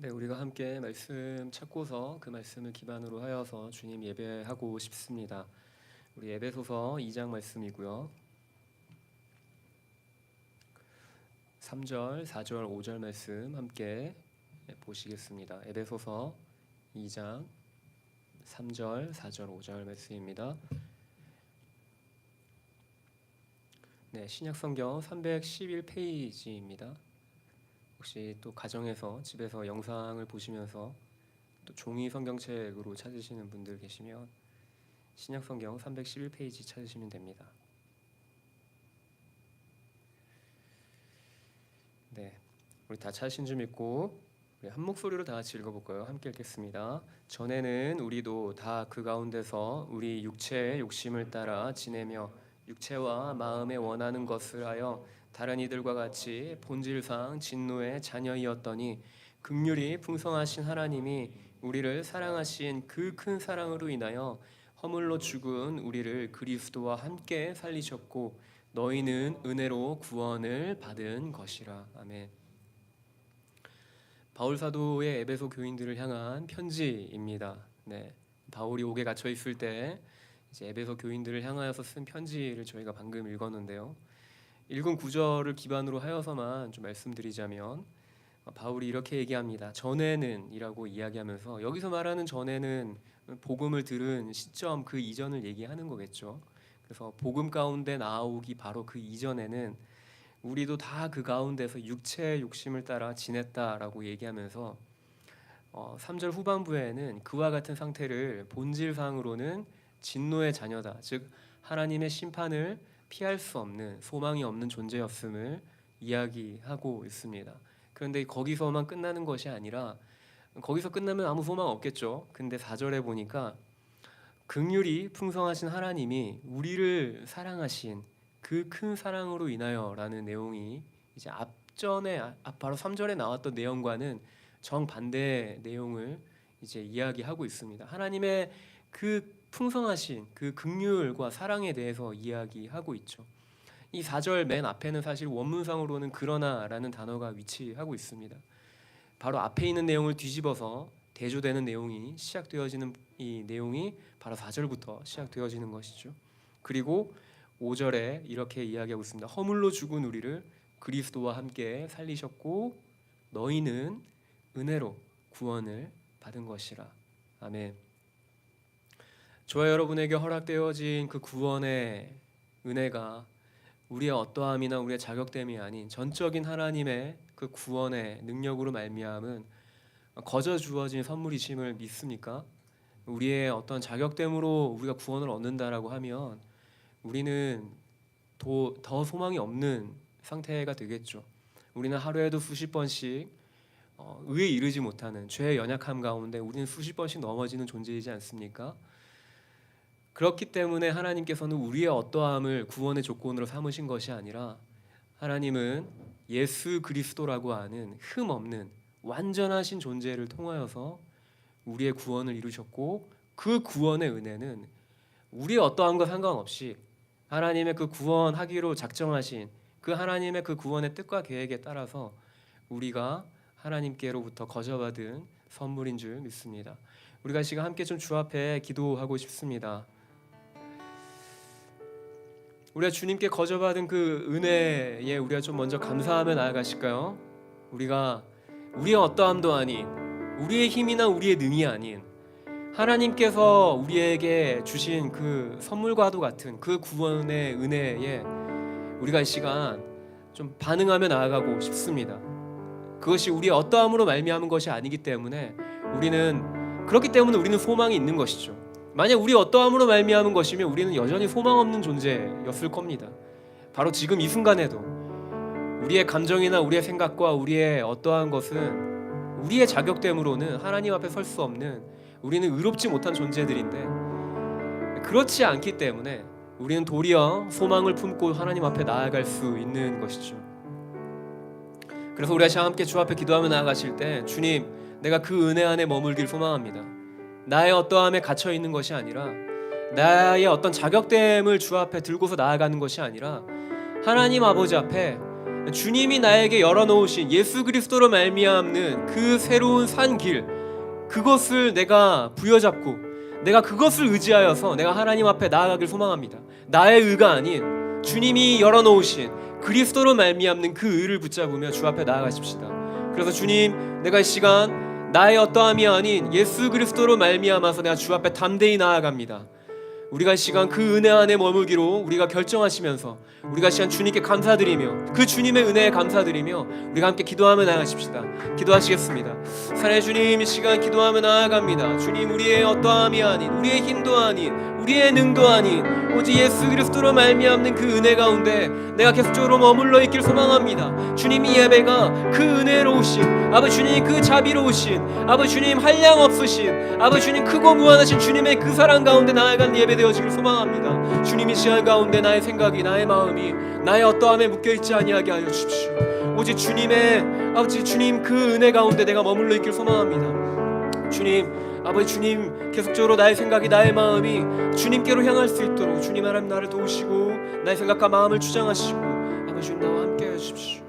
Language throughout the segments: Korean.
네, 우리가 함께 말씀 찾고서 그 말씀을 기반으로 하여서 주님 예배하고 싶습니다. 우리 에베소서 2장 말씀이고요. 3절, 4절, 5절 말씀 함께 보시겠습니다. 에베소서 2장 3절, 4절, 5절 말씀입니다. 네, 신약성경 311페이지입니다. 혹시 또 가정에서 집에서 영상을 보시면서 또 종이 성경책으로 찾으시는 분들 계시면 신약성경 311페이지 찾으시면 됩니다. 네, 우리 다 찾으신 줄 믿고 우리 한 목소리로 다 같이 읽어볼까요? 함께 읽겠습니다. 전에는 우리도 다 그 가운데서 우리 육체의 욕심을 따라 지내며 육체와 마음에 원하는 것을 하여 다른 이들과 같이 본질상 진노의 자녀이었더니 긍휼이 풍성하신 하나님이 우리를 사랑하신 그 큰 사랑으로 인하여 허물로 죽은 우리를 그리스도와 함께 살리셨고 너희는 은혜로 구원을 받은 것이라. 아멘. 바울 사도의 에베소 교인들을 향한 편지입니다. 네, 바울이 옥에 갇혀 있을 때 이제 에베소 교인들을 향하여서 쓴 편지를 저희가 방금 읽었는데요. 읽은 구절을 기반으로 하여서만 좀 말씀드리자면 바울이 이렇게 얘기합니다. 전에는 이라고 이야기하면서 여기서 말하는 전에는 복음을 들은 시점 그 이전을 얘기하는 거겠죠. 그래서 복음 가운데 나오기 바로 그 이전에는 우리도 다 그 가운데서 육체의 욕심을 따라 지냈다라고 얘기하면서 3절 후반부에는 그와 같은 상태를 본질상으로는 진노의 자녀다, 즉 하나님의 심판을 피할 수 없는 소망이 없는 존재였음을 이야기하고 있습니다. 그런데 거기서만 끝나는 것이 아니라 거기서 끝나면 아무 소망 없겠죠. 근데 4절에 보니까 긍휼이 풍성하신 하나님이 우리를 사랑하신 그 큰 사랑으로 인하여라는 내용이 이제 앞전에 바로 3절에 나왔던 내용과는 정반대의 내용을 이제 이야기하고 있습니다. 하나님의 그 풍성하신 그 긍휼과 사랑에 대해서 이야기하고 있죠. 이 4절 맨 앞에는 사실 원문상으로는 그러나라는 단어가 위치하고 있습니다. 바로 앞에 있는 내용을 뒤집어서 대조되는 내용이 시작되어지는 이 내용이 바로 4절부터 시작되어지는 것이죠. 그리고 5절에 이렇게 이야기하고 있습니다. 허물로 죽은 우리를 그리스도와 함께 살리셨고 너희는 은혜로 구원을 받은 것이라. 아멘. 저와 여러분에게 허락되어진 그 구원의 은혜가 우리의 어떠함이나 우리의 자격됨이 아닌 전적인 하나님의 그 구원의 능력으로 말미암은 거저 주어진 선물이심을 믿습니까? 우리의 어떤 자격됨으로 우리가 구원을 얻는다라고 하면 우리는 더 소망이 없는 상태가 되겠죠. 우리는 하루에도 수십 번씩 의에 이르지 못하는 죄의 연약함 가운데 우리는 수십 번씩 넘어지는 존재이지 않습니까? 그렇기 때문에 하나님께서는 우리의 어떠함을 구원의 조건으로 삼으신 것이 아니라 하나님은 예수 그리스도라고 하는 흠 없는 완전하신 존재를 통하여서 우리의 구원을 이루셨고 그 구원의 은혜는 우리의 어떠함과 상관없이 하나님의 그 구원하기로 작정하신 그 하나님의 그 구원의 뜻과 계획에 따라서 우리가 하나님께로부터 거저받은 선물인 줄 믿습니다. 우리가 지금 함께 좀 주 앞에 기도하고 싶습니다. 우리가 주님께 거저받은 그 은혜에 우리가 좀 먼저 감사하며 나아가실까요? 우리가 우리의 어떠함도 아닌 우리의 힘이나 우리의 능이 아닌 하나님께서 우리에게 주신 그 선물과도 같은 그 구원의 은혜에 우리가 이 시간 좀 반응하며 나아가고 싶습니다. 그것이 우리의 어떠함으로 말미암은 것이 아니기 때문에 그렇기 때문에 우리는 소망이 있는 것이죠. 만약 우리 어떠함으로 말미암은 것이면 우리는 여전히 소망 없는 존재였을 겁니다. 바로 지금 이 순간에도 우리의 감정이나 우리의 생각과 우리의 어떠한 것은 우리의 자격됨으로는 하나님 앞에 설 수 없는 우리는 의롭지 못한 존재들인데 그렇지 않기 때문에 우리는 도리어 소망을 품고 하나님 앞에 나아갈 수 있는 것이죠. 그래서 우리가 시간 함께 주 앞에 기도하며 나아가실 때 주님, 내가 그 은혜 안에 머물길 소망합니다. 나의 어떠함에 갇혀 있는 것이 아니라 나의 어떤 자격됨을 주 앞에 들고서 나아가는 것이 아니라 하나님 아버지 앞에 주님이 나에게 열어놓으신 예수 그리스도로 말미암는 그 새로운 산 길, 그것을 내가 부여잡고 내가 그것을 의지하여서 내가 하나님 앞에 나아가길 소망합니다. 나의 의가 아닌 주님이 열어놓으신 그리스도로 말미암는 그 의를 붙잡으며 주 앞에 나아가십시다. 그래서 주님, 내가 이 시간 나의 어떠함이 아닌 예수 그리스도로 말미암아서 내가 주 앞에 담대히 나아갑니다. 우리가 이 시간 그 은혜 안에 머물기로 우리가 결정하시면서 우리가 이 시간 주님께 감사드리며 그 주님의 은혜에 감사드리며 우리가 함께 기도하며 나아가십시다. 기도하시겠습니다. 사랑의 주님, 이 시간 기도하며 나아갑니다. 주님, 우리의 어떠함이 아닌, 우리의 힘도 아닌, 우리의 능도 아닌 오직 예수 그리스도로 말미암는 그 은혜 가운데 내가 계속적으로 머물러 있길 소망합니다. 주님, 이 예배가 그 은혜로우신 아버지 주님, 그 자비로우신 아버지 주님, 한량 없으신 아버지 주님, 크고 무한하신 주님의 그 사랑 가운데 나아간 예배 되어지길 소망합니다. 주님, 이 시간 가운데 나의 생각이, 나의 마음이 나의 어떠함에 묶여있지 아니하게 하여 주십시오. 오직 주님의 아버지 주님 그 은혜 가운데 내가 머물러 있길 소망합니다. 주님, 아버지 주님, 계속적으로 나의 생각이, 나의 마음이 주님께로 향할 수 있도록 주님 하나님 나를 도우시고 나의 생각과 마음을 주장하시고 아버지 주님 나와 함께 해주십시오.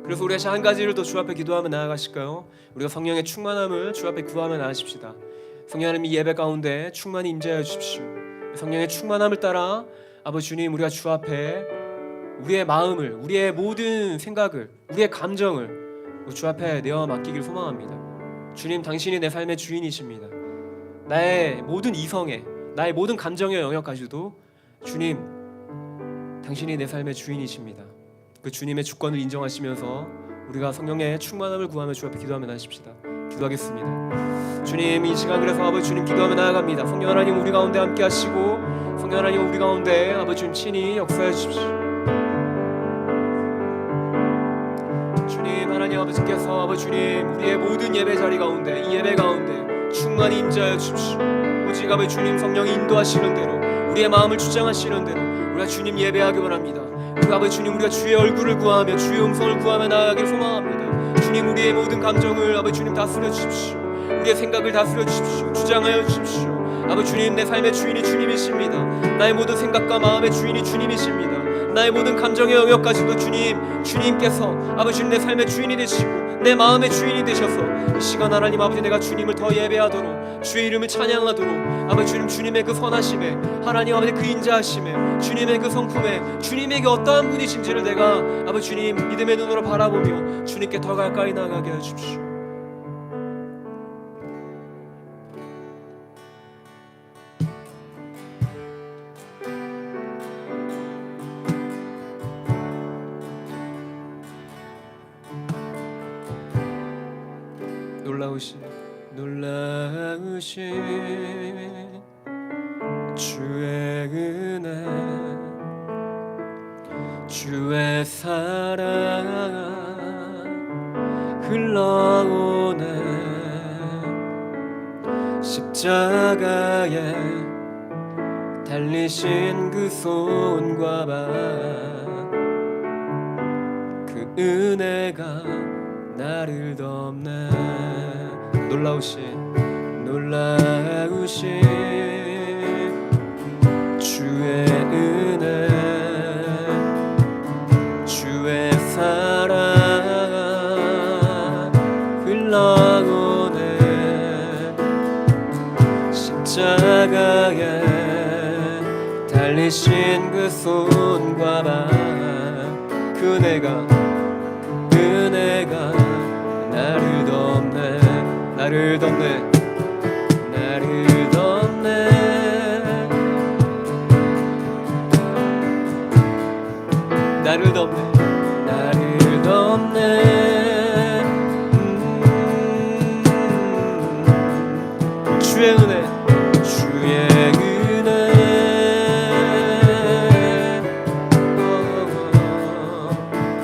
그래서 우리가 한 가지를 더 주 앞에 기도하며 나아가실까요? 우리가 성령의 충만함을 주 앞에 구하며 나아가십시다. 성령 하나님, 이 예배 가운데 충만히 임재하여 주십시오. 성령의 충만함을 따라 아버지 주님, 우리가 주 앞에 우리의 마음을, 우리의 모든 생각을, 우리의 감정을 주 앞에 내어 맡기길 소망합니다. 주님, 당신이 내 삶의 주인이십니다. 나의 모든 이성에, 나의 모든 감정의 영역까지도 주님, 당신이 내 삶의 주인이십니다. 그 주님의 주권을 인정하시면서 우리가 성령의 충만함을 구하며 주 앞에 기도하며 나아가십시다. 기도하겠습니다. 주님, 이 시간 그래서 아버지 주님 기도하며 나아갑니다. 성령 하나님, 우리 가운데 함께 하시고 성령 하나님, 우리 가운데 아버지 주님 친히 역사해 주십시오. 주님 하나님 아버지께서 아버지 주님, 우리의 모든 예배 자리 가운데, 이 예배 가운데 충만히 임재하여 주십시오. 오직 아버지 주님 성령이 인도하시는 대로, 우리의 마음을 주장하시는 대로 우리가 주님 예배하기 원합니다. 그 아버지 주님, 우리가 주의 얼굴을 구하며 주의 음성을 구하며 나아가길 소망합니다. 주님, 우리의 모든 감정을 아버지 주님 다스려 주십시오. 우리의 생각을 다스려 주십시오. 주장하여 주십시오. 아버지 주님, 내 삶의 주인이 주님이십니다. 나의 모든 생각과 마음의 주인이 주님이십니다. 나의 모든 감정의 영역까지도 주님께서 아버지 주님 내 삶의 주인이 되시고 내 마음의 주인이 되셔서 이 시간 하나님 아버지, 내가 주님을 더 예배하도록, 주의 이름을 찬양하도록 아버지 주님, 주님의 그 선하심에, 하나님 아버지 그 인자하심에, 주님의 그 성품에, 주님에게 어떠한 분이신지를 내가 아버지 주님 믿음의 눈으로 바라보며 주님께 더 가까이 나아가게 해주십시오. 놀라우신 주의 은혜, 주의 사랑 흘러오네. 십자가에 달리신 그 손과 발, 그 은혜가 나를 덮네. 놀라우신 주의 은혜, 주의 사랑 흘러오네. 십자가에 달리신 그 손과 발, 그 은혜가 나를 덮네. 나를 덮네. 나를 덮네. 나를 덮네. 나를 덮네. 주의 은혜, 주의 은혜,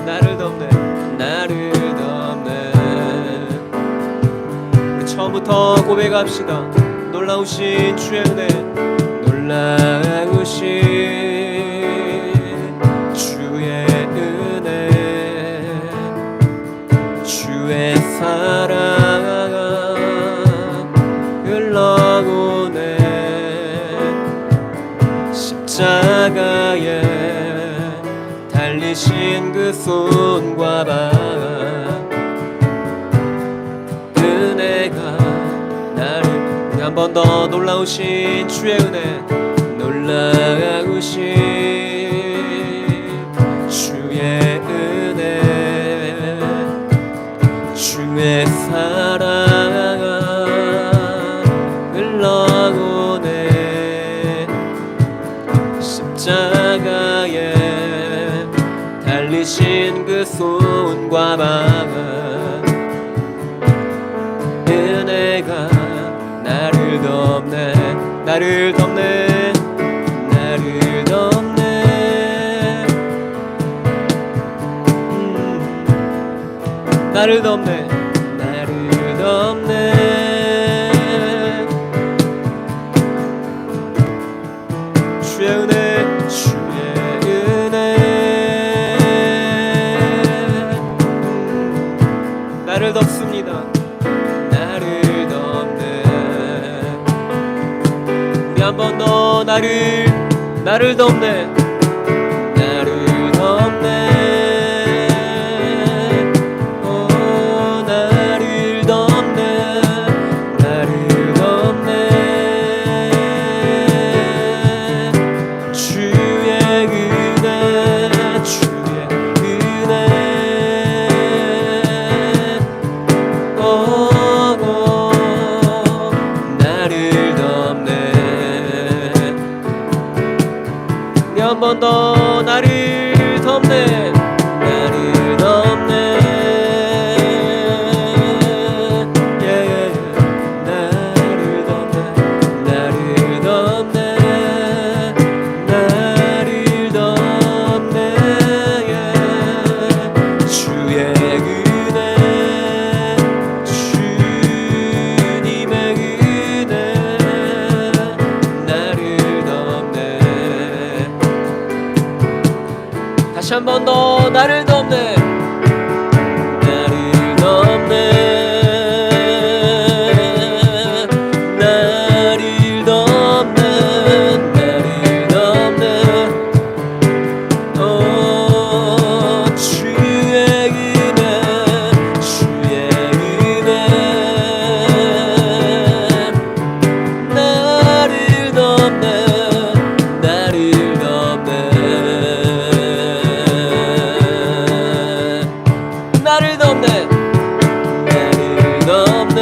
나를 덮네. 나를 덮네. 우리 처음부터 고백합시다. 놀라우신 주의 은혜, 놀라우신 주의 은혜, 주의 사랑 흘러오네. 십자가에 달리 달리신 그 손과 발 은혜가 나를 우리 한 번 더 놀라우신 주의 은혜 놀라우신 주의 은혜 주의 사랑 흘러오네 십자가에 달리신 그 손과 발 은혜가 나를 덮네 나를 덮네 나를 덮네 나를 덮네 나를 덮네 주의 은혜 주의 은혜 나를 덮습니다 나를 덮네 우리 한 번 더 나를 덮네 나를 덮네 나를 덮네 나를 덮네 주의 은혜 주의 은혜 나를 덮네 한 번 더 나를 덮네 나를 덮네 나를 덮네 나를 덮네 나를 덮네 주의 은혜 주님의 은혜 나를 덮네 다시 한 번 더 나를 덮네 나를 덮네 나를 덮네 나를 덮네 주의 은혜 주의 은혜 나를 덮네 나를 덮네 나를 덮네 나를 덮네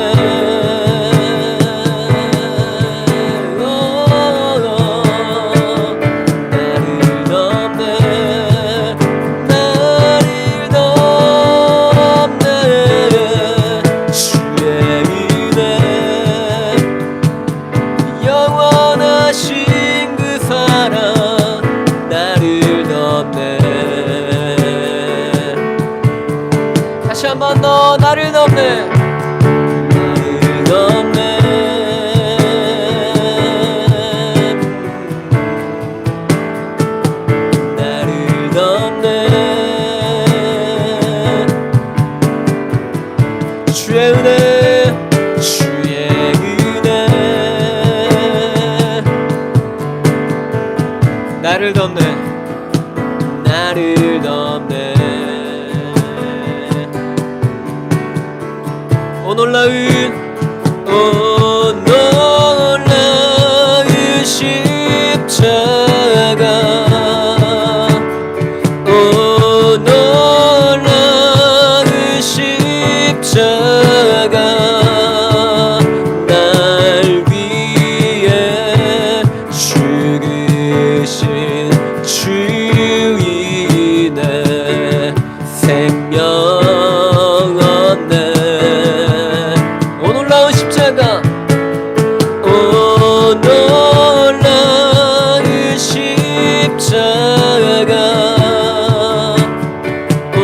나를 덮네 나를 덮네 주의 은혜 영원하신 그 사랑 나를 덮네 다시 한 번 더 나를 덮네 나를 덮네 나를 덮네 주의 은혜 주의 은혜 나를 덮네 나를 덮네 오 놀라운 십자가 오 놀라운 십자가 날 위해 죽으신 주인의 생명 얻네 오 놀라운 십자가 오 놀라운 십자가 오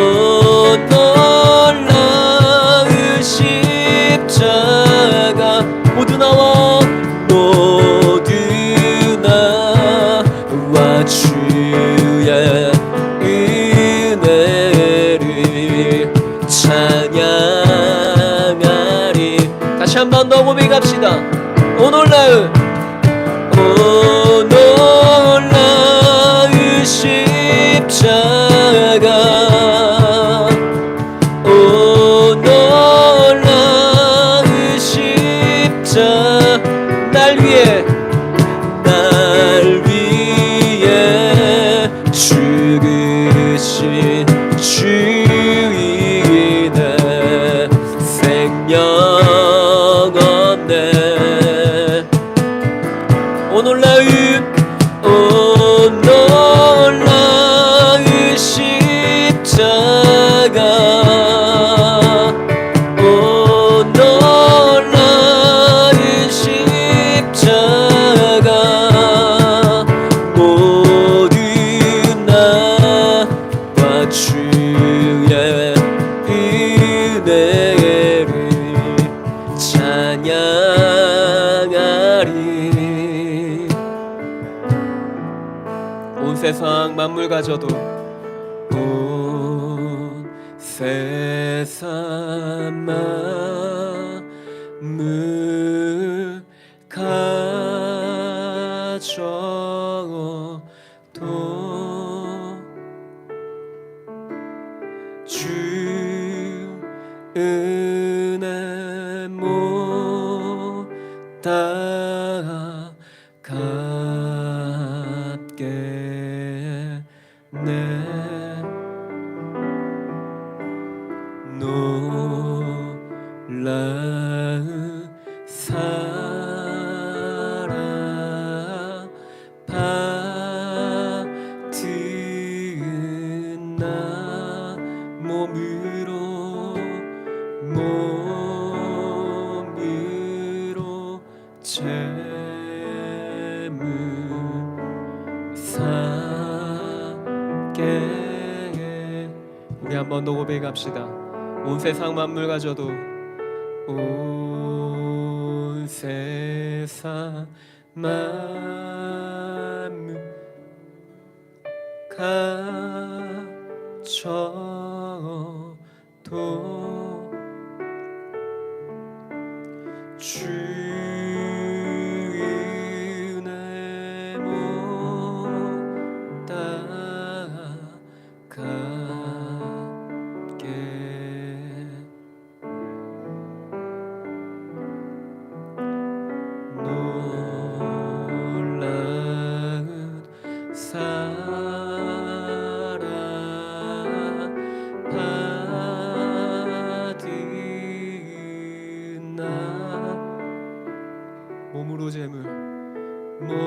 놀라운 십자가 모두 나와 주의 은혜를 찬양하리 다시 한 번 더 고백합시다 오 놀라운 십자가 날 위해 죽으신 주이네. 생명 얻네. 오 놀라운 십자가, 오 놀라운 십자가, 모든 나와 주의 은혜를 찬양하리. 온 세상 만물 가져도, 온 세상 만물 가져도 주 은혜 못다 갚겠네. 놀라운 사랑 받은 나 몸으로 재물 삼게. 우리 한 번 더 고백합시다. 온 세상 만물 가져도, 온 세상 만물 가져도 주 은혜 못다 갚게. 놀라운 사랑 받은 나 몸으로 재물, 몸으로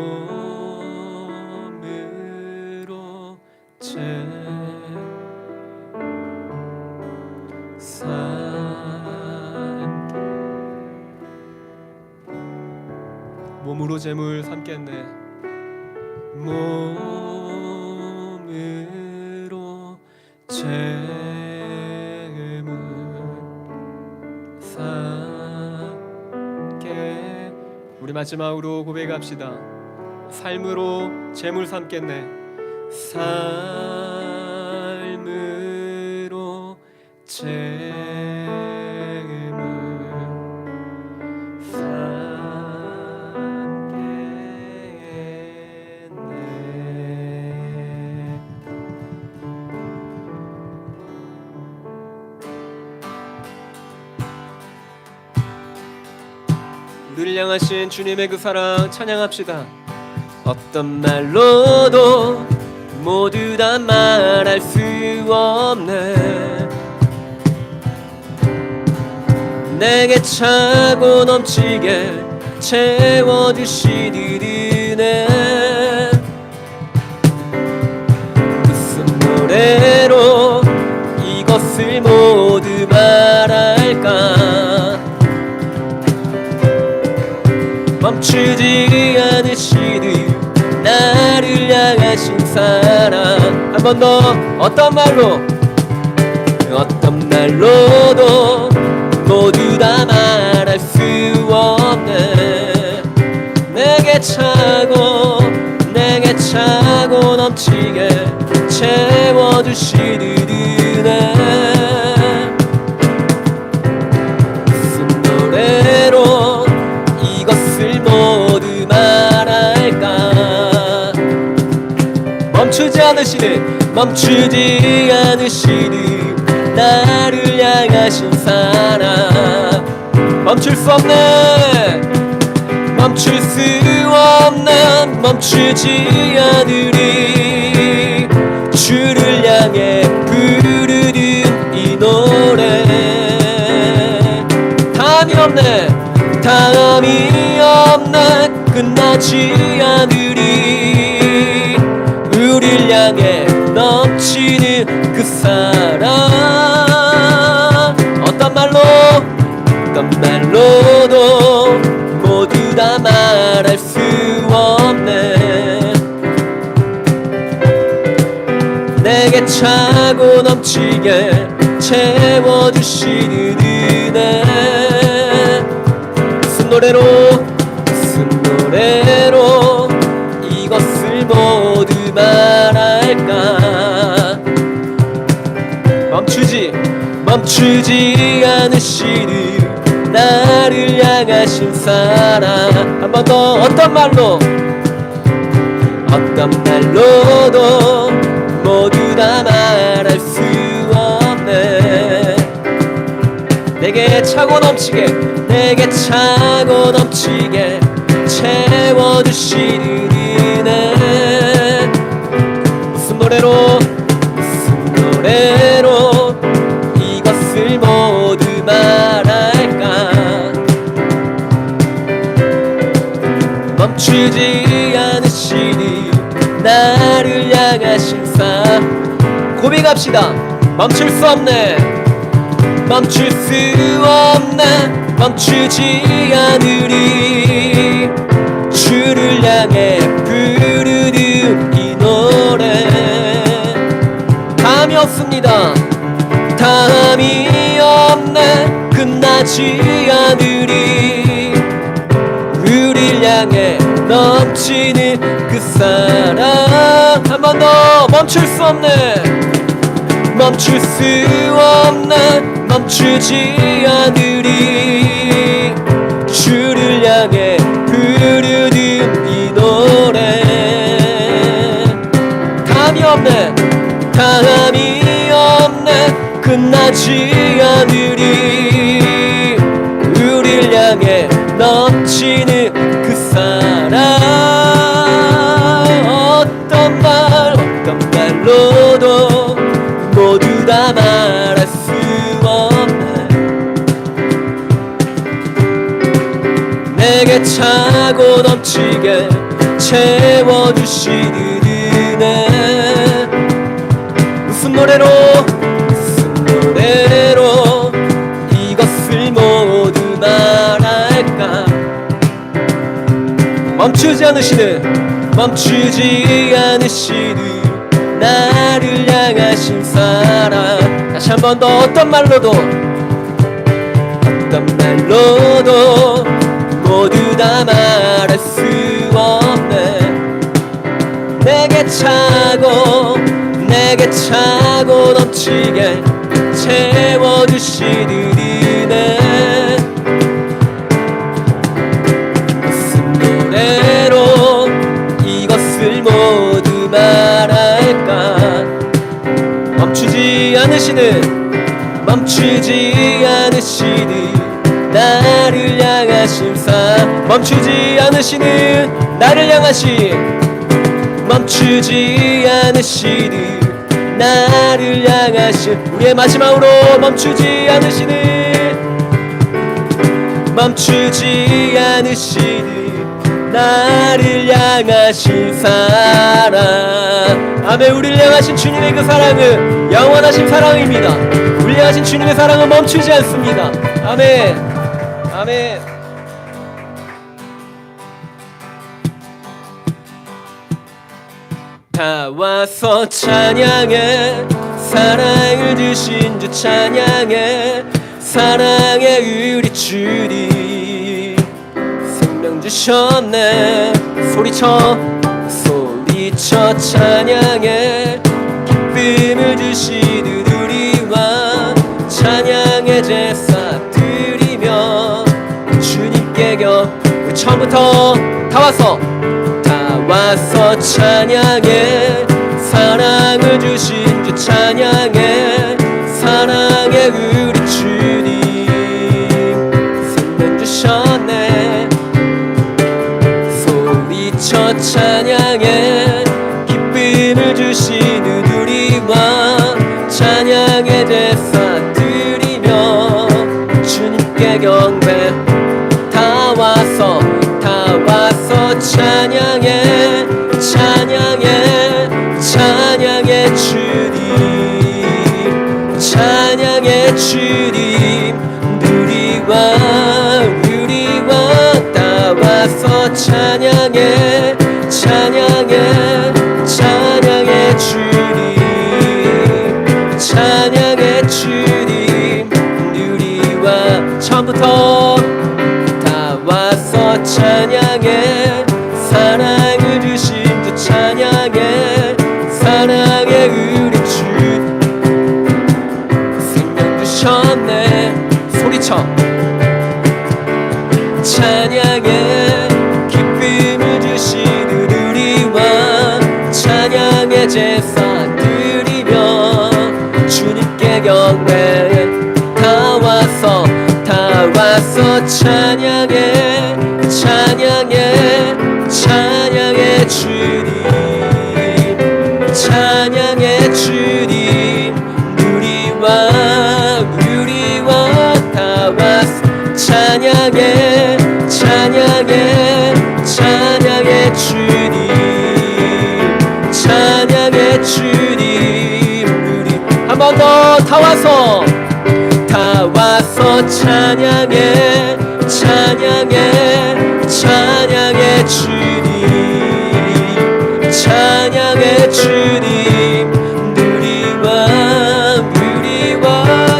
몸으로 재물 삼겠네. 몸으로 재물 삼게. 우리 마지막으로 고백합시다. 삶으로 재물 삼겠네. 삶으로 재물 우리를 향하신 주님의 그 사랑 찬양합시다. 어떤 말로도 모두 다 말할 수 없네. 내게 차고 넘치게 채워주시는 은혜. 무슨 노래로 이것을 모두 말할까. 멈추지 않으시는 나를 향하신 사랑. 한 번 더. 어떤 말로도 모두 다 말할 수 없네. 내게 차고 넘치게 채워주시는 은혜. 무슨 노래로 이것을 모두 말할까. 멈추지 않으시는 나를 향하신 사랑. 멈출 수 없네. 멈출 수 없는 멈추지 않으리 주를 향해 부르는 이 노래 다음이 없네 다음이 없네 끝나지 않으리 우릴 향해 넘치는 그 사랑 어떤 말로도 모두 다 말할 수 없네 내게 차고 넘치게 채워주시는 은혜 무슨 노래로 이것을 모두 말할까 멈추지 않으시는 나를 향하신 사랑 한 번 더 어떤 말로도 모두 다 말할 수 없네 내게 차고 넘치게 채워주시는 은혜 무슨 노래로 이것을 모두 말할까 멈추지 않으시니 나를 향하신 고백합시다 멈출 수 없네 멈추지 않으리 주를 향해 부르는 이 노래 다음이 없습니다 다음이 없네 끝나지 않으리 우릴 향해 넘치는 그 사랑 한 번 더 멈출 수 없네 멈추지 않으리 주를 향해 부르는 이 노래 다음이 없네 끝나지 않으리 우릴 향해 넘치는 그 사랑 어떤 말로도 모두 다 말할 수 없네 내게 차고 넘치게 채워주시는 은혜 무슨 노래로 이것을 모두 말할까 멈추지 않으시는 나를 향하신 사랑 다시 한 번 더 어떤 말로도 모두 다 말할 수 없네 내게 차고 넘치게 채워주시는 은혜 무슨 노래로 이것을 모두 말할까 멈추지 않으시는 나를 향하신 멈추지 않으시는 나를 향하신 우리의 마지막으로 멈추지 않으시는 나를 향하신 사랑 아멘 우리를 향하신 주님의 그 사랑은 영원하신 사랑입니다 우리를 향하신 주님의 사랑은 멈추지 않습니다 아멘 다 와서 찬양해 사랑을 주신 주 찬양해 사랑해 우리 주님 생명 주셨네 소리쳐 찬양해 기쁨을 주시는 우리와 찬양의 제사 드리며 주님께 처음부터 다 와서 찬양해 사랑을 주신 주 찬양해 사랑해 우리 주님 생명 주셨네 저 찬양에 기쁨을 주시는 우리와 찬양의 제사 드리며 주님께 경배 다 와서 찬양해 주님 찬양해 주님 우리와 다 와서 찬양해 주님 우리와 처음부터 다 와서 찬양해 사랑을 주신 주 찬양해 사랑의 우리 주 생명 주셨네 소리쳐 찬양해 기쁨을 주시는 우리와 찬양의 제사 드리며 주님께 경배 다 와서 찬양해 주님 찬양해 주님 우리와 다 왔어 찬양해 주님 우리 한 번 더 다 와서 찬양해 주님 우리와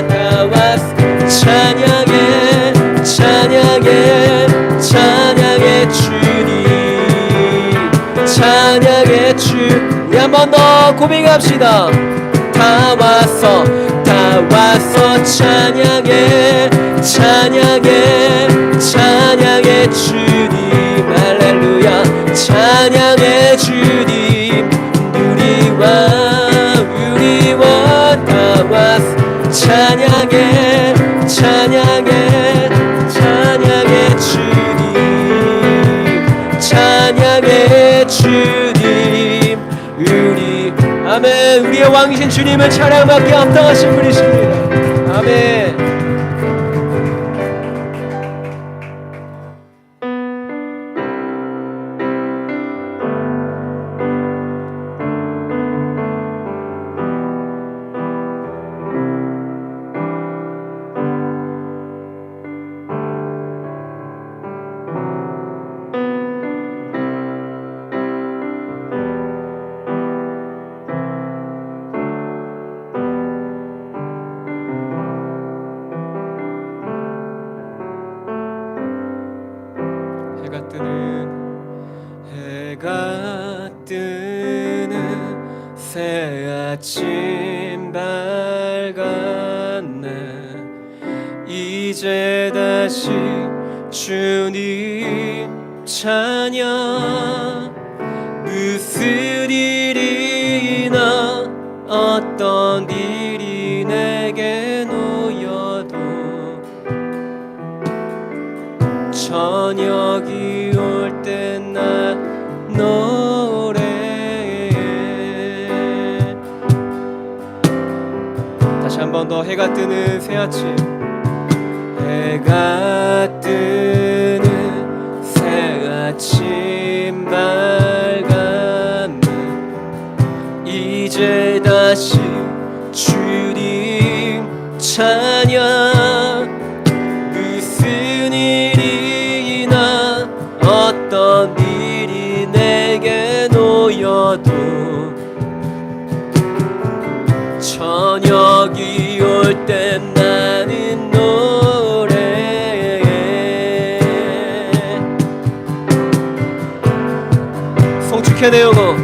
다 왔어 찬양해 주님 우리 한 번 더 고백합시다 다 왔어 찬양해 주님 할렐루야 찬양해 주님 우리와 다 왔어 찬양해 주님 우리 아멘 우리의 왕이신 주님을 찬양받게 합당하신 분이십니다 아멘 해가 뜨는 새 아침 밝았네 이제 다시 주님 찬양 무슨 일이나 어떤 일이 내게 놓여도 저녁이 올 때 나 노래해 다시 한 번 더 해가 뜨는 새 아침 해가 뜨는 새 아침 밝았네 이제 다시 주님 찬양 무슨 일이나 어떤 일이 내게 놓여도 저녁이 올 때 나는 노래해 송축해 내 영혼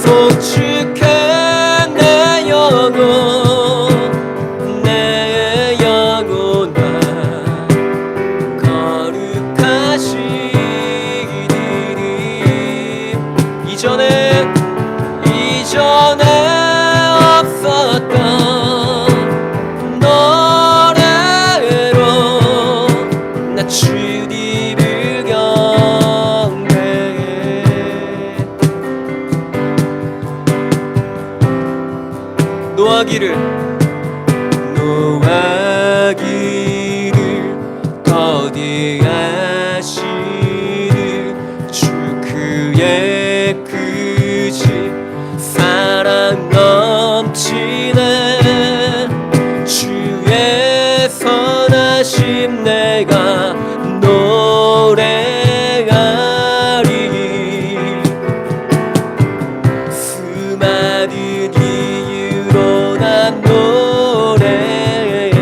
송축해 내 영혼 내 영혼아 거룩하시리니 이전에 없었던 노래로 나 주님을 경배해 크지 사랑 넘치네. 주의 선하심 내가 노래하리. 수많은 이유로 난 노래해.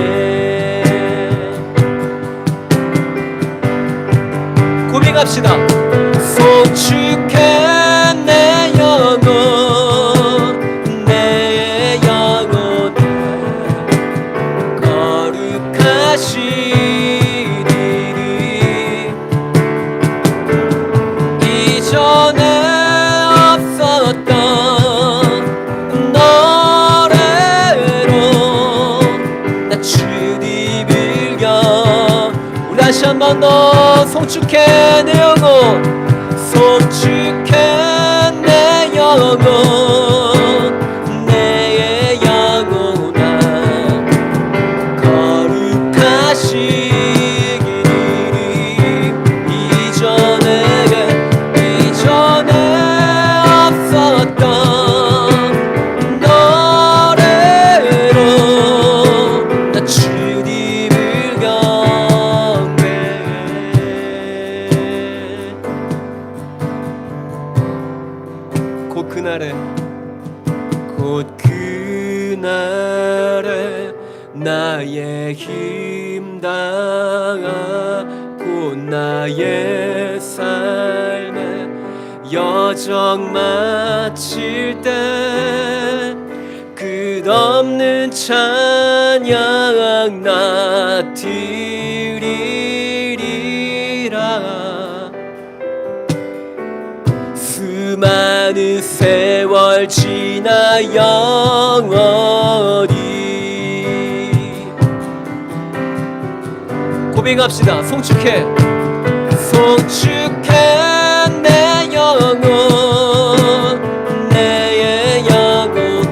고백합시다. 송축해 내 영혼, 내 영혼 거룩하시리니. 이전에 없었던 노래로 나 주님을 우리 다시 한 번 더 송축해 내 영혼, 송축해 내 영혼, 내 영혼아 거룩하시기를. 이전에 없었던 노래로 나 주님을 곧 그날에 나의 힘 다하고 나의 삶의 여정 마칠 때 끝없는 찬양 나 드리리라. 수많은 세월 지나 영원히 고백합시다. 송축해 내 영혼, 내 영혼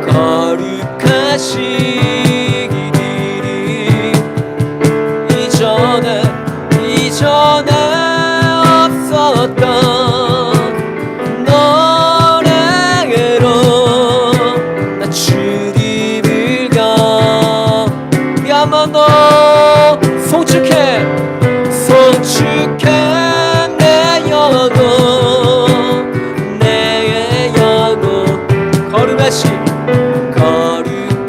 거룩하시기를. 이전에 없었던 노래로 나 주님을 우리 한 번 더 송축해 내 영혼, 내 영혼 거룩하시기를.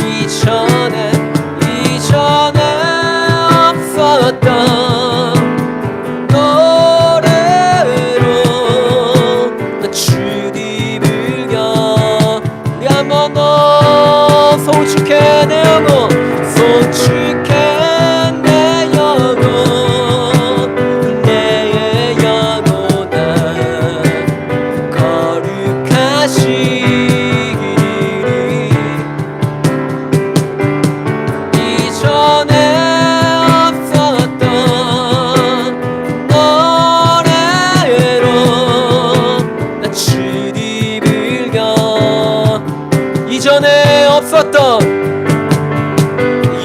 이전에 없었던 노래로 나 주님을 우리 한 번 더 송축해 내 영혼, 송축해 내 영혼, 내 영혼아 거룩하시기를. 이전에 없었던 노래로 나 주님을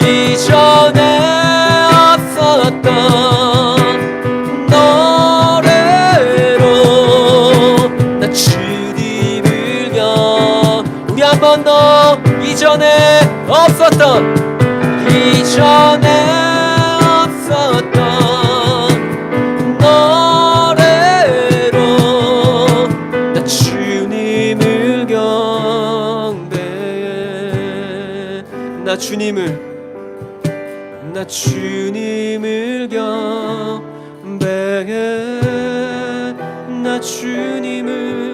이전에 없었던 노래로 나 주님을 우리 한 번 더 이전에 없었던 노래로 나 주님을 경배해. 나 주님을 경배해. 나 주님을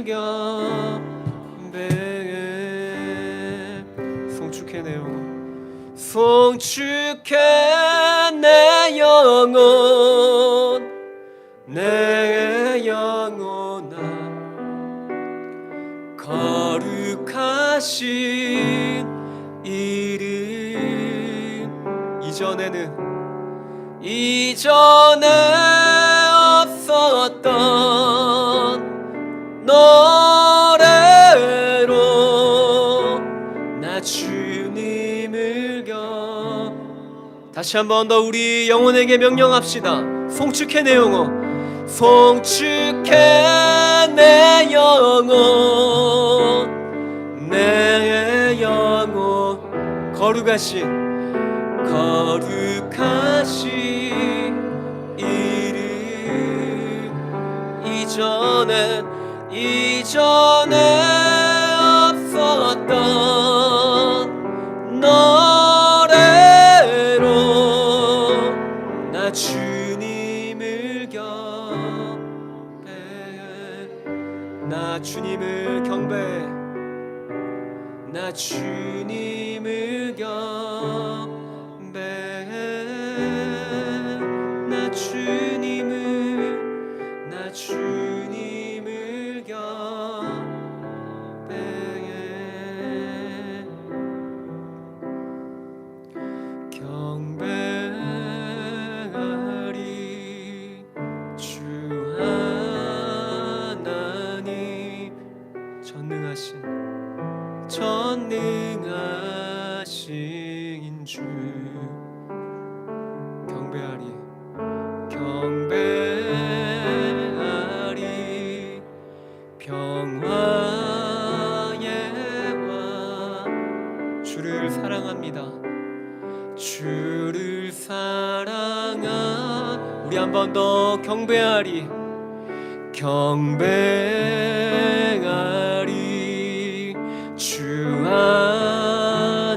경배해. 송축해 내 영혼, 송축해 내 영혼, 내 영혼아 거룩하신 이름. 이전에 없었던 노래로 나 주님을 다시 한 번 더 우리 영혼에게 명령합시다. 송축해 내 영혼, 송축해 내 영혼, 내 영혼. 거룩하신 이름, 이전에 없었던 노래로 나 주님을 경배해, 나 주님을 경배해, 나 주님을 경배해, 나 주님을 경배해. 경배하리 주 하나님, 전능하신 주. 경배하리 평화의 왕. 주를 사랑합니다. 주를 사랑하. 우리 한 번 더 경배하리, 경배하리 주 하나님,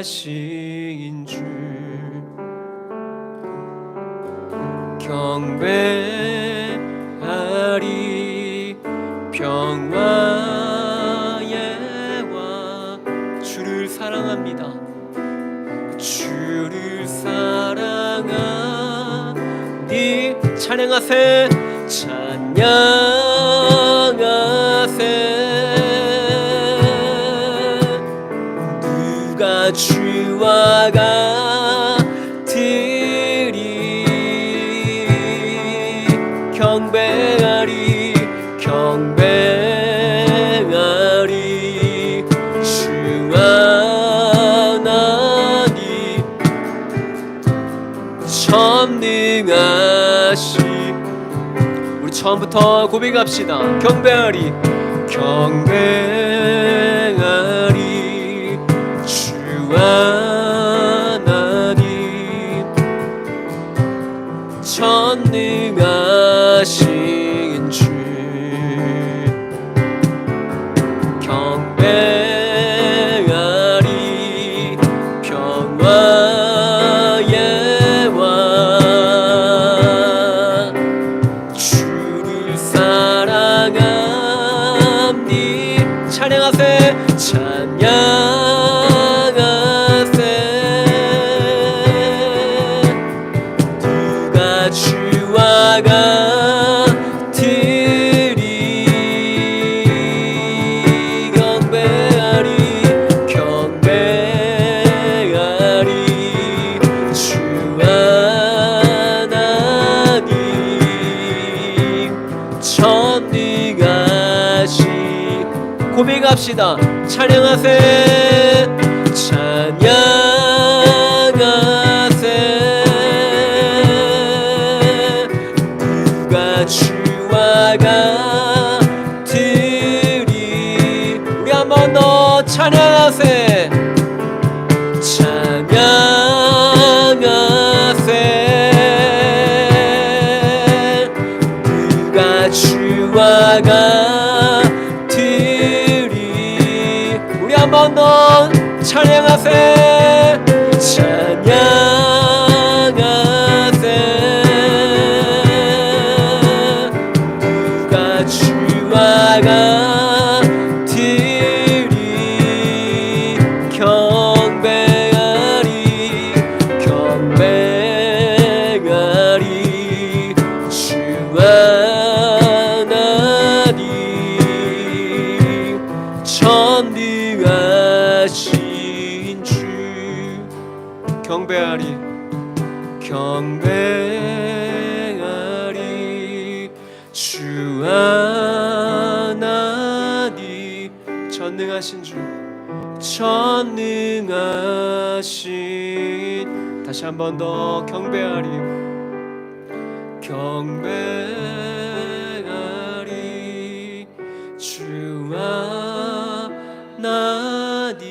전능하신 주. 경배하리 평화의 왕. 주를 사랑합니다. 주를 사랑하니 찬양하세, 찬양하세. 누가 주와 같으리. 경배하리, 경배하리 주 하나님, 전능하시. 우리 처음부터 고백합시다. 경배하리, 경배하리 주 하나님, 전능하신 주. 경배하리 평화의 왕. 주를 사랑합니 찬양하세, 찬양하세. 누가 주와 같으리. 경배하리, 경배하리 주 하나님, 전능하시. 고백합시다. 찬양하세, 찬양하세. 누가 주와 같으리. 우리 한 번 더 찬양하세, 찬양하세. 누가 주와 같으리. 우리 한 번 더 찬양하세, 찬양하세. 누가 주와 같으리. 경배하리, 경배하리 주 하나님, 전능하신 주. 경배하리, 경배하리 주 하나님, 전능하신 주, 전능하신, 다시 한 번 더 경배하리, 경배하리. 주 하나님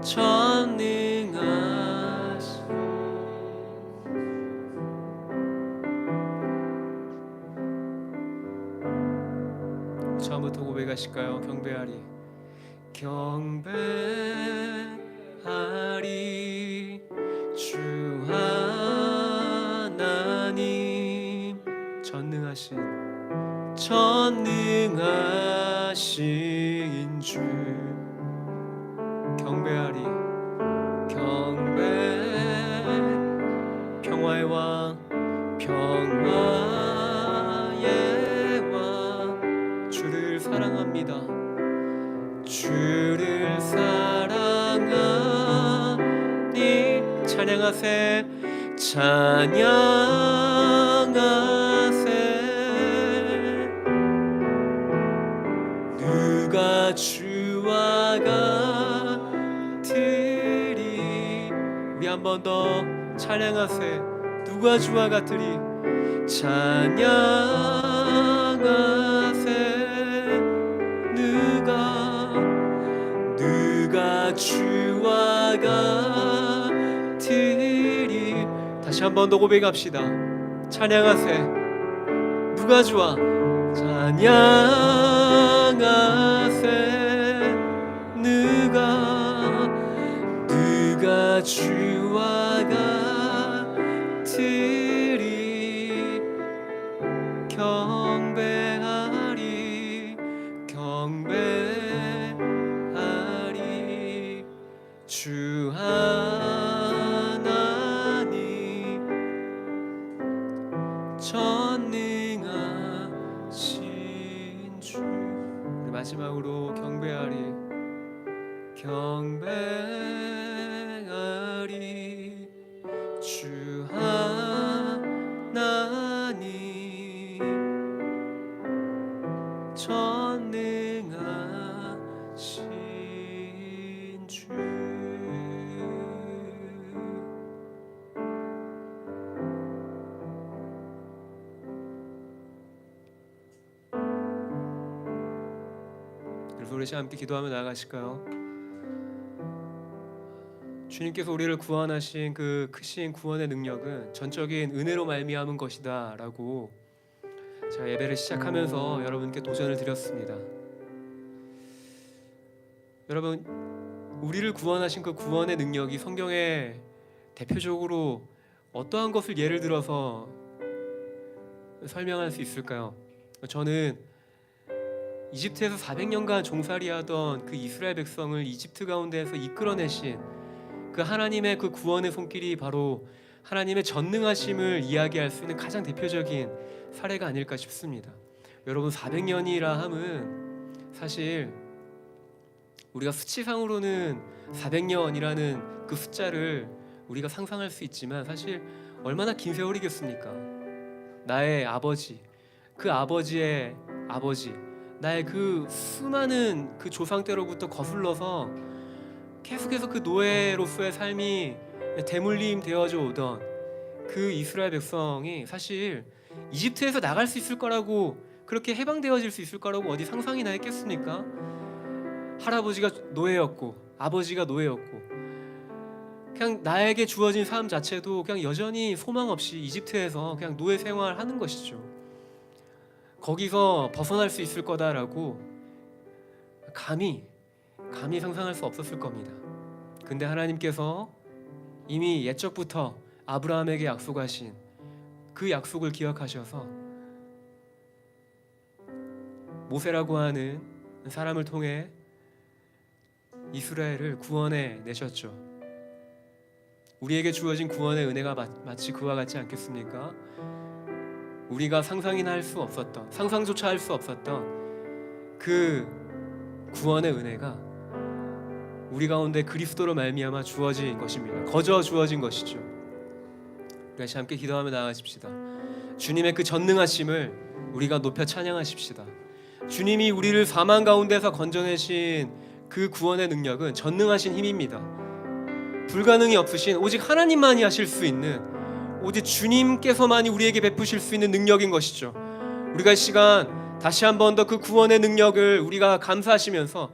전능하신. 처음부터 고백하실까요? 경배하리, 경배하리. 주 하나님 전능하신, 전능하신 주. 경배하리, 경배. 평화의 왕, 평화의 왕. 주를 사랑합니다. 주를 사랑하니. 찬양하세, 찬양하세. 누가 주와 같으리. 우리 한 번 더 찬양하세. 누가 주와 같으리. 찬양하세. 누가 주와 같으리. 다시 한 번 더 고백합시다. 찬양하세. 누가 주와. 찬양하세. 누가 주와 같으리. 경배하리, 경배하리. 주 하나님 전능하신 주. 우리 마지막으로 경배하리, 경배하리. 주 하나님 전능하신 주. 그래서 우리 함께 기도하며 나아가실까요? 주님께서 우리를 구원하신 그 크신 구원의 능력은 전적인 은혜로 말미암은 것이다 라고 제가 예배를 시작하면서 여러분께 도전을 드렸습니다. 여러분, 우리를 구원하신 그 구원의 능력이 성경에 대표적으로 어떠한 것을 예를 들어서 설명할 수 있을까요? 저는 이집트에서 400년간 종살이하던 그 이스라엘 백성을 이집트 가운데에서 이끌어내신 그 하나님의 그 구원의 손길이 바로 하나님의 전능하심을 이야기할 수 있는 가장 대표적인 사례가 아닐까 싶습니다. 여러분, 400년이라 함은 사실 우리가 수치상으로는 400년이라는 그 숫자를 우리가 상상할 수 있지만 사실 얼마나 긴 세월이겠습니까? 나의 아버지, 그 아버지의 아버지, 나의 그 수많은 그 조상 때로부터 거슬러서 계속해서 그 노예로서의 삶이 대물림 되어져 오던 그 이스라엘 백성이 사실 이집트에서 나갈 수 있을 거라고, 그렇게 해방되어질 수 있을 거라고 어디 상상이나 했겠습니까? 할아버지가 노예였고 아버지가 노예였고 그냥 나에게 주어진 삶 자체도 그냥 여전히 소망 없이 이집트에서 그냥 노예 생활하는 것이죠. 거기서 벗어날 수 있을 거다라고 감히 상상할 수 없었을 겁니다. 근데 하나님께서 이미 옛적부터 아브라함에게 약속하신 그 약속을 기억하셔서 모세라고 하는 사람을 통해 이스라엘을 구원해 내셨죠. 우리에게 주어진 구원의 은혜가 마치 그와 같지 않겠습니까? 우리가 상상이나 할 수 없었던, 상상조차 할 수 없었던 그 구원의 은혜가 우리 가운데 그리스도로 말미암아 주어진 것입니다. 거저 주어진 것이죠. 다시 함께 기도하며 나아가십시다. 주님의 그 전능하심을 우리가 높여 찬양하십시다. 주님이 우리를 사망 가운데서 건져내신 그 구원의 능력은 전능하신 힘입니다. 불가능이 없으신 오직 하나님만이 하실 수 있는, 오직 주님께서만이 우리에게 베푸실 수 있는 능력인 것이죠. 우리가 이 시간 다시 한 번 더 그 구원의 능력을 우리가 감사하시면서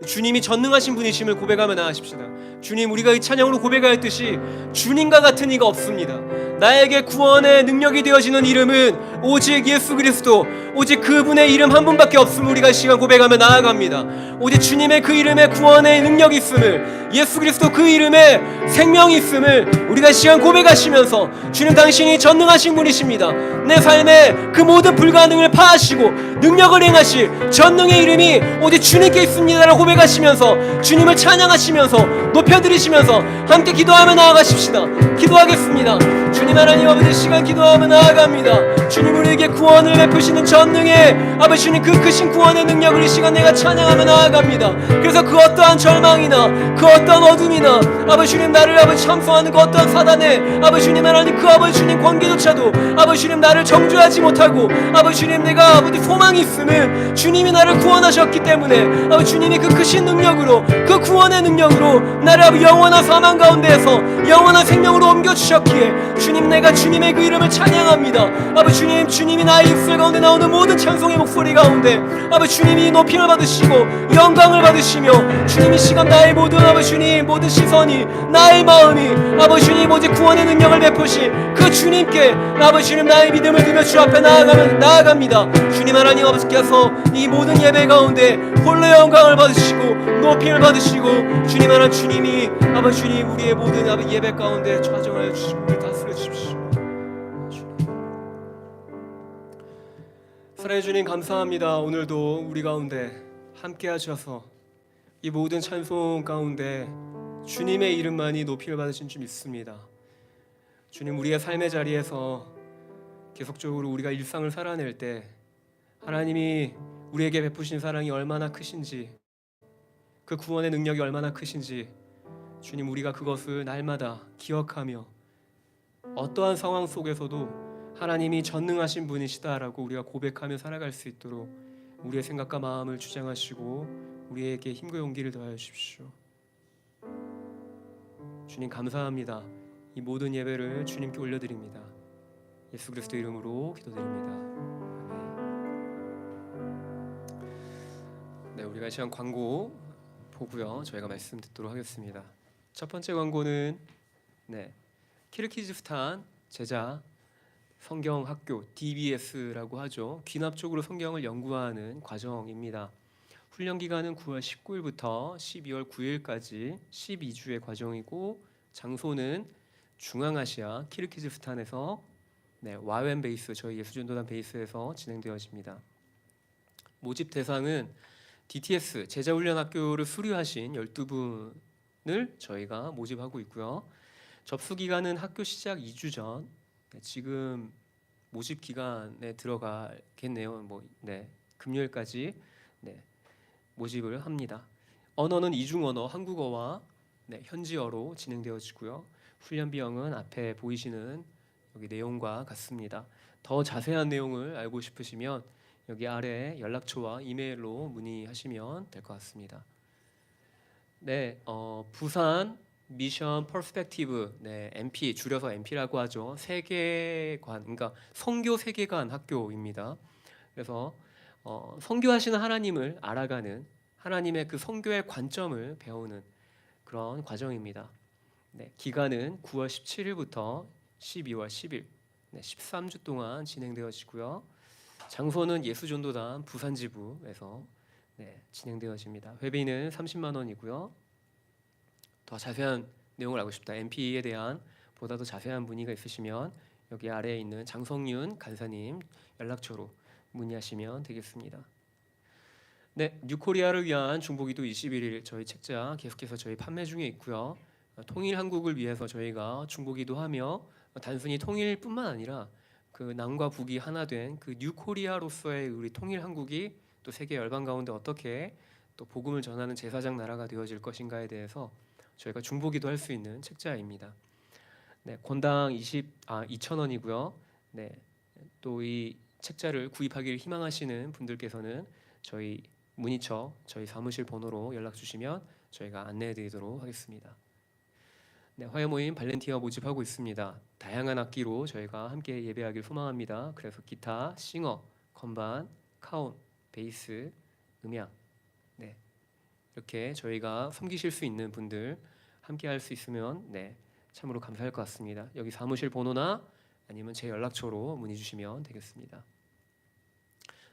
주님이 전능하신 분이심을 고백하며 나아가십시다. 주님, 우리가 이 찬양으로 고백하였듯이 주님과 같은 이가 없습니다. 나에게 구원의 능력이 되어지는 이름은 오직 예수 그리스도, 오직 그분의 이름 한 분밖에 없음을 우리가 이 시간 고백하며 나아갑니다. 오직 주님의 그 이름에 구원의 능력이 있음을, 예수 그리스도 그 이름에 생명이 있음을 우리가 이 시간 고백하시면서 주님, 당신이 전능하신 분이십니다. 내 삶에 그 모든 불가능을 파하시고 능력을 행하실 전능의 이름이 오직 주님께 있습니다라고 고백하시면서 주님을 찬양하시면서 높여드리시면서 함께 기도하며 나아가십시다. 기도하겠습니다. 주님 하나님 아버지, 시간 기도하며 나아갑니다. 주님, 우리에게 구원을 베푸시는 전능의 아버지 주님, 그 크신 구원의 능력을 이 시간 내가 찬양하며 나아갑니다. 그래서 그 어떠한 절망이나 그 어떠한 어둠이나 아버지 주님, 나를 아버지 참소하는 그 어떠한 사단의 아버지 주님 하나님 그 아버지 주님 관계조차도 아버지 주님 나를 정죄하지 못하고 아버지 주님, 내가 아버지 소망이 있음은 주님이 나를 구원하셨기 때문에 아버지 주님이 그 크신 능력으로, 그 구원의 능력으로 나를 아버지 영원한 사망 가운데에서 영원한 생명으로 옮겨주셨기에 주님, 내가 주님의 그 이름을 찬양합니다. 아버지 주님, 주님이 나의 입술 가운데 나오는 모든 찬송의 목소리 가운데 아버지 주님이 높임을 받으시고 영광을 받으시며 주님이 시간 나의 모든 아버지 주님 모든 시선이, 나의 마음이 아버지 주님 오직 구원의 능력을 베푸신 그 주님께 아버지 주님 나의 믿음을 두며 주 앞에 나아갑니다. 주님 하나님 아버지께서 이 모든 예배 가운데 홀로 영광을 받으시고 높임을 받으시고 주님 하나님, 주님이 아버지 주님 우리의 모든 아버지 예배 가운데 좌정하여 주시고 다스려 주십시오. 사랑해 주님, 감사합니다. 오늘도 우리 가운데 함께 하셔서 이 모든 찬송 가운데 주님의 이름만이 높임을 받으신 줄 믿습니다. 주님, 우리의 삶의 자리에서 계속적으로 우리가 일상을 살아낼 때 하나님이 우리에게 베푸신 사랑이 얼마나 크신지, 그 구원의 능력이 얼마나 크신지 주님, 우리가 그것을 날마다 기억하며 어떠한 상황 속에서도 하나님이 전능하신 분이시다라고 우리가 고백하며 살아갈 수 있도록 우리의 생각과 마음을 주장하시고 우리에게 힘과 용기를 더하여 주십시오. 주님, 감사합니다. 이 모든 예배를 주님께 올려드립니다. 예수 그리스도 이름으로 기도드립니다. 아멘. 네, 우리가 이 시간 광고 보고요, 저희가 말씀 듣도록 하겠습니다. 첫 번째 광고는 키르기즈스탄 제자 성경학교 DBS라고 하죠. 귀납적으로 성경을 연구하는 과정입니다. 훈련 기간은 9월 19일부터 12월 9일까지 12주의 과정이고, 장소는 중앙아시아 키르기즈스탄에서 와웬 베이스, 저희 예수전도단 베이스에서 진행되어집니다. 모집 대상은 DTS 제자훈련학교를 수료하신 12분을 저희가 모집하고 있고요. 접수 기간은 학교 시작 2주 전, 지금 모집 기간에 들어가겠네요. 금요일까지 모집을 합니다. 언어는 이중 언어, 한국어와 현지어로 진행되어지고요. 훈련 비용은 앞에 보이시는 여기 내용과 같습니다. 더 자세한 내용을 알고 싶으시면 여기 아래 연락처와 이메일로 문의하시면 될 것 같습니다. 부산 미션 퍼스펙티브, MP 줄여서 MP라고 하죠. 세계관, 그러니까 선교 세계관 학교입니다. 그래서 선교하시는 하나님을 알아가는, 하나님의 그 선교의 관점을 배우는 그런 과정입니다. 기간은 9월 17일부터 12월 10일, 13주 동안 진행되어지고요. 장소는 예수전도단 부산지부에서 진행되어집니다. 회비는 30만 원이고요. 더 자세한 내용을 알고 싶다, MP에 대한 보다 더 자세한 문의가 있으시면 여기 아래에 있는 장성윤 간사님 연락처로 문의하시면 되겠습니다. 뉴코리아를 위한 중보기도 21일 저희 책자 계속해서 저희 판매 중에 있고요. 통일 한국을 위해서 저희가 중보기도하며 단순히 통일뿐만 아니라 그 남과 북이 하나 된 그 뉴코리아로서의 우리 통일 한국이 또 세계 열방 가운데 어떻게 또 복음을 전하는 제사장 나라가 되어질 것인가에 대해서 저희가 중보기도 할 수 있는 책자입니다. 권당 2,000원이고요. 또 이 책자를 구입하기를 희망하시는 분들께서는 저희 문의처 저희 사무실 번호로 연락 주시면 저희가 안내해 드리도록 하겠습니다. 네, 화요 모임 발렌티아 모집하고 있습니다. 다양한 악기로 저희가 함께 예배하길 소망합니다. 그래서 기타, 싱어, 건반, 카혼, 베이스, 음향, 네, 이렇게 저희가 섬기실 수 있는 분들 함께 할 수 있으면 참으로 감사할 것 같습니다. 여기 사무실 번호나 아니면 제 연락처로 문의 주시면 되겠습니다.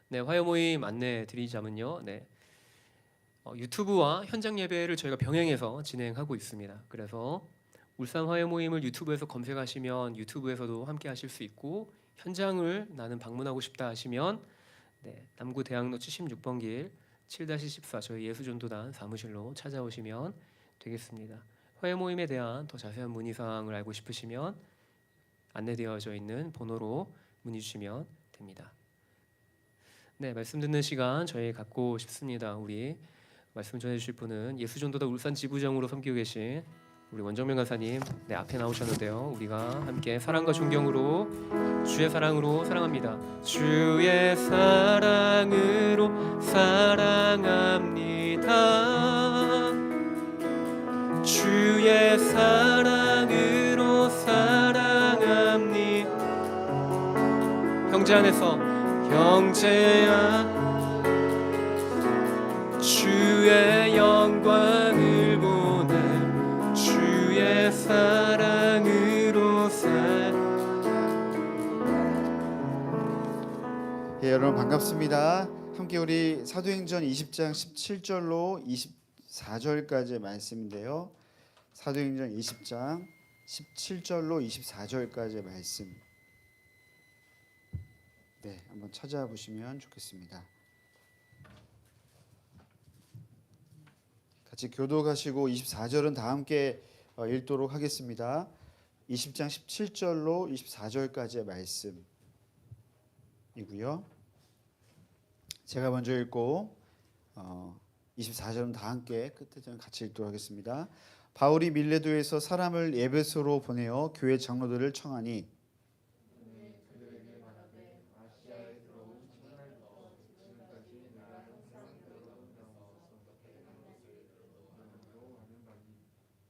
네, 화요 모임 안내 드리자면요. 유튜브와 현장 예배를 저희가 병행해서 진행하고 있습니다. 그래서 울산 화요 모임을 유튜브에서 검색하시면 유튜브에서도 함께 하실 수 있고, 현장을 나는 방문하고 싶다 하시면 남구 대학로 76번 길 7-14 저희 예수전도단 사무실로 찾아오시면 되겠습니다. 화요 모임에 대한 더 자세한 문의 사항을 알고 싶으시면 안내되어져 있는 번호로 문의 주시면 됩니다. 네, 말씀 듣는 시간 저희 갖고 싶습니다. 우리 말씀 전해주실 분은 예수전도단 울산 지부장으로 섬기고 계신 우리 원정명 간사님 앞에 나오셨는데요. 우리가 함께 사랑과 존경으로 주의 사랑으로 사랑합니다. 주의 사랑으로 사랑합니다. 주의 사랑으로 사랑합니다. 형제 안에서 형제 안 주의 영광을 보내 주의 사랑으로 여러분 반갑습니다. 함께 우리 사도행전 20장 17절로 24절까지의 말씀인데요. 사도행전 20장 17절로 24절까지의 말씀. 한번 찾아보시면 좋겠습니다. 같이 교독하시고 24절은 다 함께 읽도록 하겠습니다. 20장 17절로 24절까지의 말씀이고요. 제가 먼저 읽고 24절은 다 함께 끝에 저는 같이 읽도록 하겠습니다. 바울이 밀레도에서 사람을 에베소로 보내어 교회 장로들을 청하니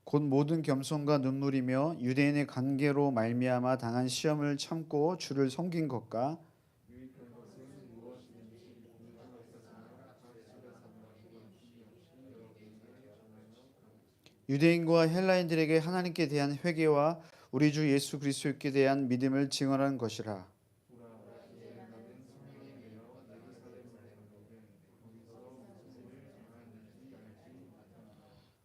곧 모든 겸손과 눈물이며 유대인의 관계로 말미암아 당한 시험을 참고 주를 섬긴 것과 유대인과 헬라인들에게 하나님께 대한 회개와 우리 주 예수 그리스도께 대한 믿음을 증언한 것이라.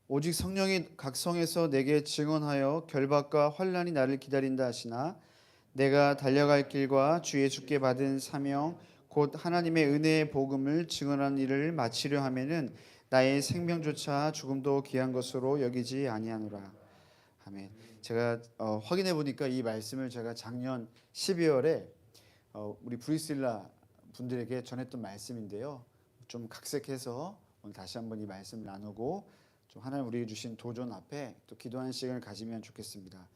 오직 성령이 각성해서 내게 증언하여 결박과 환난이 나를 기다린다 하시나 내가 달려갈 길과 주 예수께 받은 사명 곧 하나님의 은혜의 복음을 증언하는 일을 마치려 하면은 나의 생명조차 조금도 귀한 것으로 여기지 아니하노라. 아멘. 제가 확인해 보니까 이 말씀을 제가 작년 12월에 우리 브리실라 분들에게 전했던 말씀인데요. 좀 각색해서 오늘 다시 한번 이 말씀을 나누고 좀 하나님 우리에게 주신 도전 앞에 또 기도하는 시간을 가지면 좋겠습니다.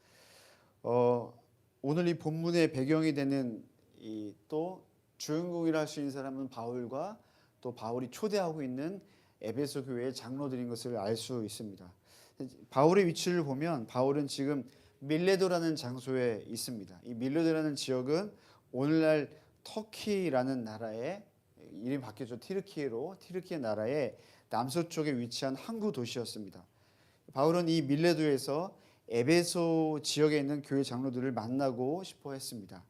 오늘 이 본문의 배경이 되는 이 또 주인공이라 할 수 있는 사람은 바울과 또 바울이 초대하고 있는 에베소 교회의 장로들인 것을 알 수 있습니다. 바울의 위치를 보면 바울은 지금 밀레도라는 장소에 있습니다. 이 밀레도라는 지역은 오늘날 터키라는 나라의 이름이 바뀌었죠. 티르키예 나라의 남서쪽에 위치한 항구 도시였습니다. 바울은 이 밀레도에서 에베소 지역에 있는 교회 장로들을 만나고 싶어 했습니다.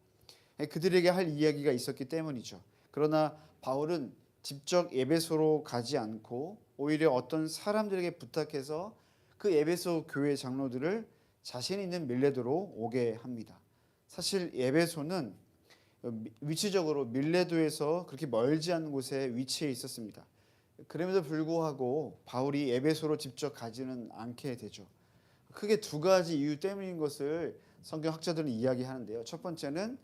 그들에게 할 이야기가 있었기 때문이죠. 그러나 바울은 직접 에베소로 가지 않고 오히려 어떤 사람들에게 부탁해서 그 에베소 교회 장로들을 자신 있는 밀레도로 오게 합니다. 사실 에베소는 위치적으로 밀레도에서 그렇게 멀지 않은 곳에 위치해 있었습니다. 그럼에도 불구하고 바울이 에베소로 직접 가지는 않게 되죠. 크게 두 가지 이유 때문인 것을 성경 학자들은 이야기하는데요. 첫 번째는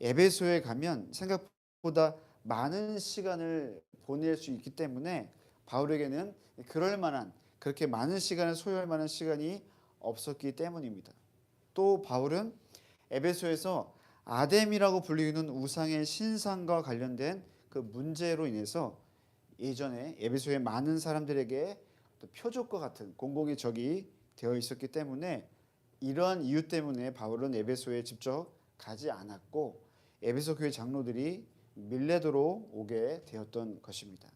에베소에 가면 생각보다 많은 시간을 보낼 수 있기 때문에 바울에게는 그럴 만한 그렇게 많은 시간을 소요할 만한 시간이 없었기 때문입니다. 또 바울은 에베소에서 아뎀이라고 불리는 우상의 신상과 관련된 그 문제로 인해서 예전에 에베소의 많은 사람들에게 표적과 같은 공공의 적이 되어 있었기 때문에 이러한 이유 때문에 바울은 에베소에 직접 가지 않았고 에베소 교회 장로들이 밀레도로 오게 되었던 것입니다.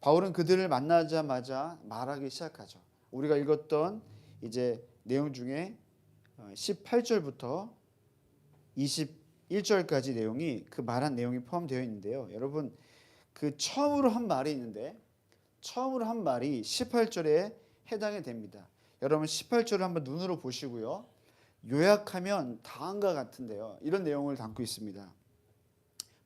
바울은 그들을 만나자마자 말하기 시작하죠. 우리가 읽었던 이제 내용 중에 18절부터 21절까지 내용이 그 말한 내용이 포함되어 있는데요. 여러분 그 처음으로 한 말이 있는데 처음으로 한 말이 18절에 해당이 됩니다. 여러분 18절을 한번 눈으로 보시고요. 요약하면 다음과 같은데요. 이런 내용을 담고 있습니다.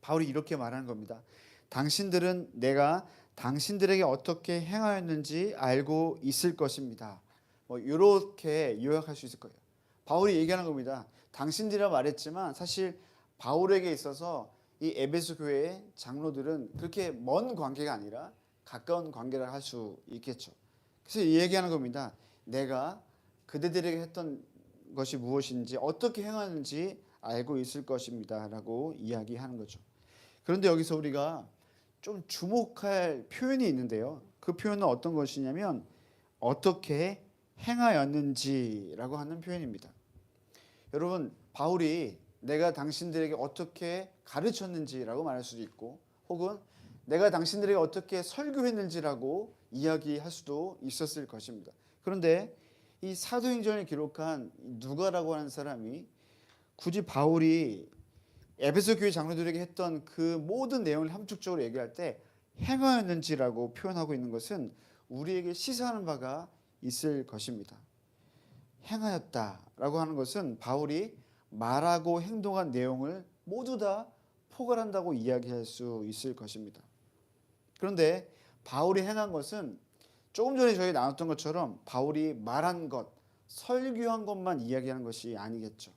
바울이 이렇게 말하는 겁니다. 당신들은 내가 당신들에게 어떻게 행하였는지 알고 있을 것입니다. 이렇게 요약할 수 있을 거예요. 바울이 얘기하는 겁니다. 당신들이라 말했지만 사실 바울에게 있어서 이 에베소 교회의 장로들은 그렇게 먼 관계가 아니라 가까운 관계를 할 수 있겠죠. 그래서 얘기하는 겁니다. 내가 그대들에게 했던 것이 무엇인지 어떻게 행하는지 알고 있을 것입니다 라고 이야기하는 거죠. 그런데 여기서 우리가 좀 주목할 표현이 있는데요. 그 표현은 어떤 것이냐면 어떻게 행하였는지라고 하는 표현입니다. 여러분 바울이 내가 당신들에게 어떻게 가르쳤는지라고 말할 수도 있고 혹은 내가 당신들에게 어떻게 설교했는지라고 이야기할 수도 있었을 것입니다. 그런데 이 사도행전을 기록한 누가라고 하는 사람이 굳이 바울이 에베소 교회 장로들에게 했던 그 모든 내용을 함축적으로 얘기할 때 행하였는지라고 표현하고 있는 것은 우리에게 시사하는 바가 있을 것입니다. 행하였다라고 하는 것은 바울이 말하고 행동한 내용을 모두 다 포괄한다고 이야기할 수 있을 것입니다. 그런데 바울이 행한 것은 조금 전에 저희 나눴던 것처럼 바울이 말한 것, 설교한 것만 이야기하는 것이 아니겠죠.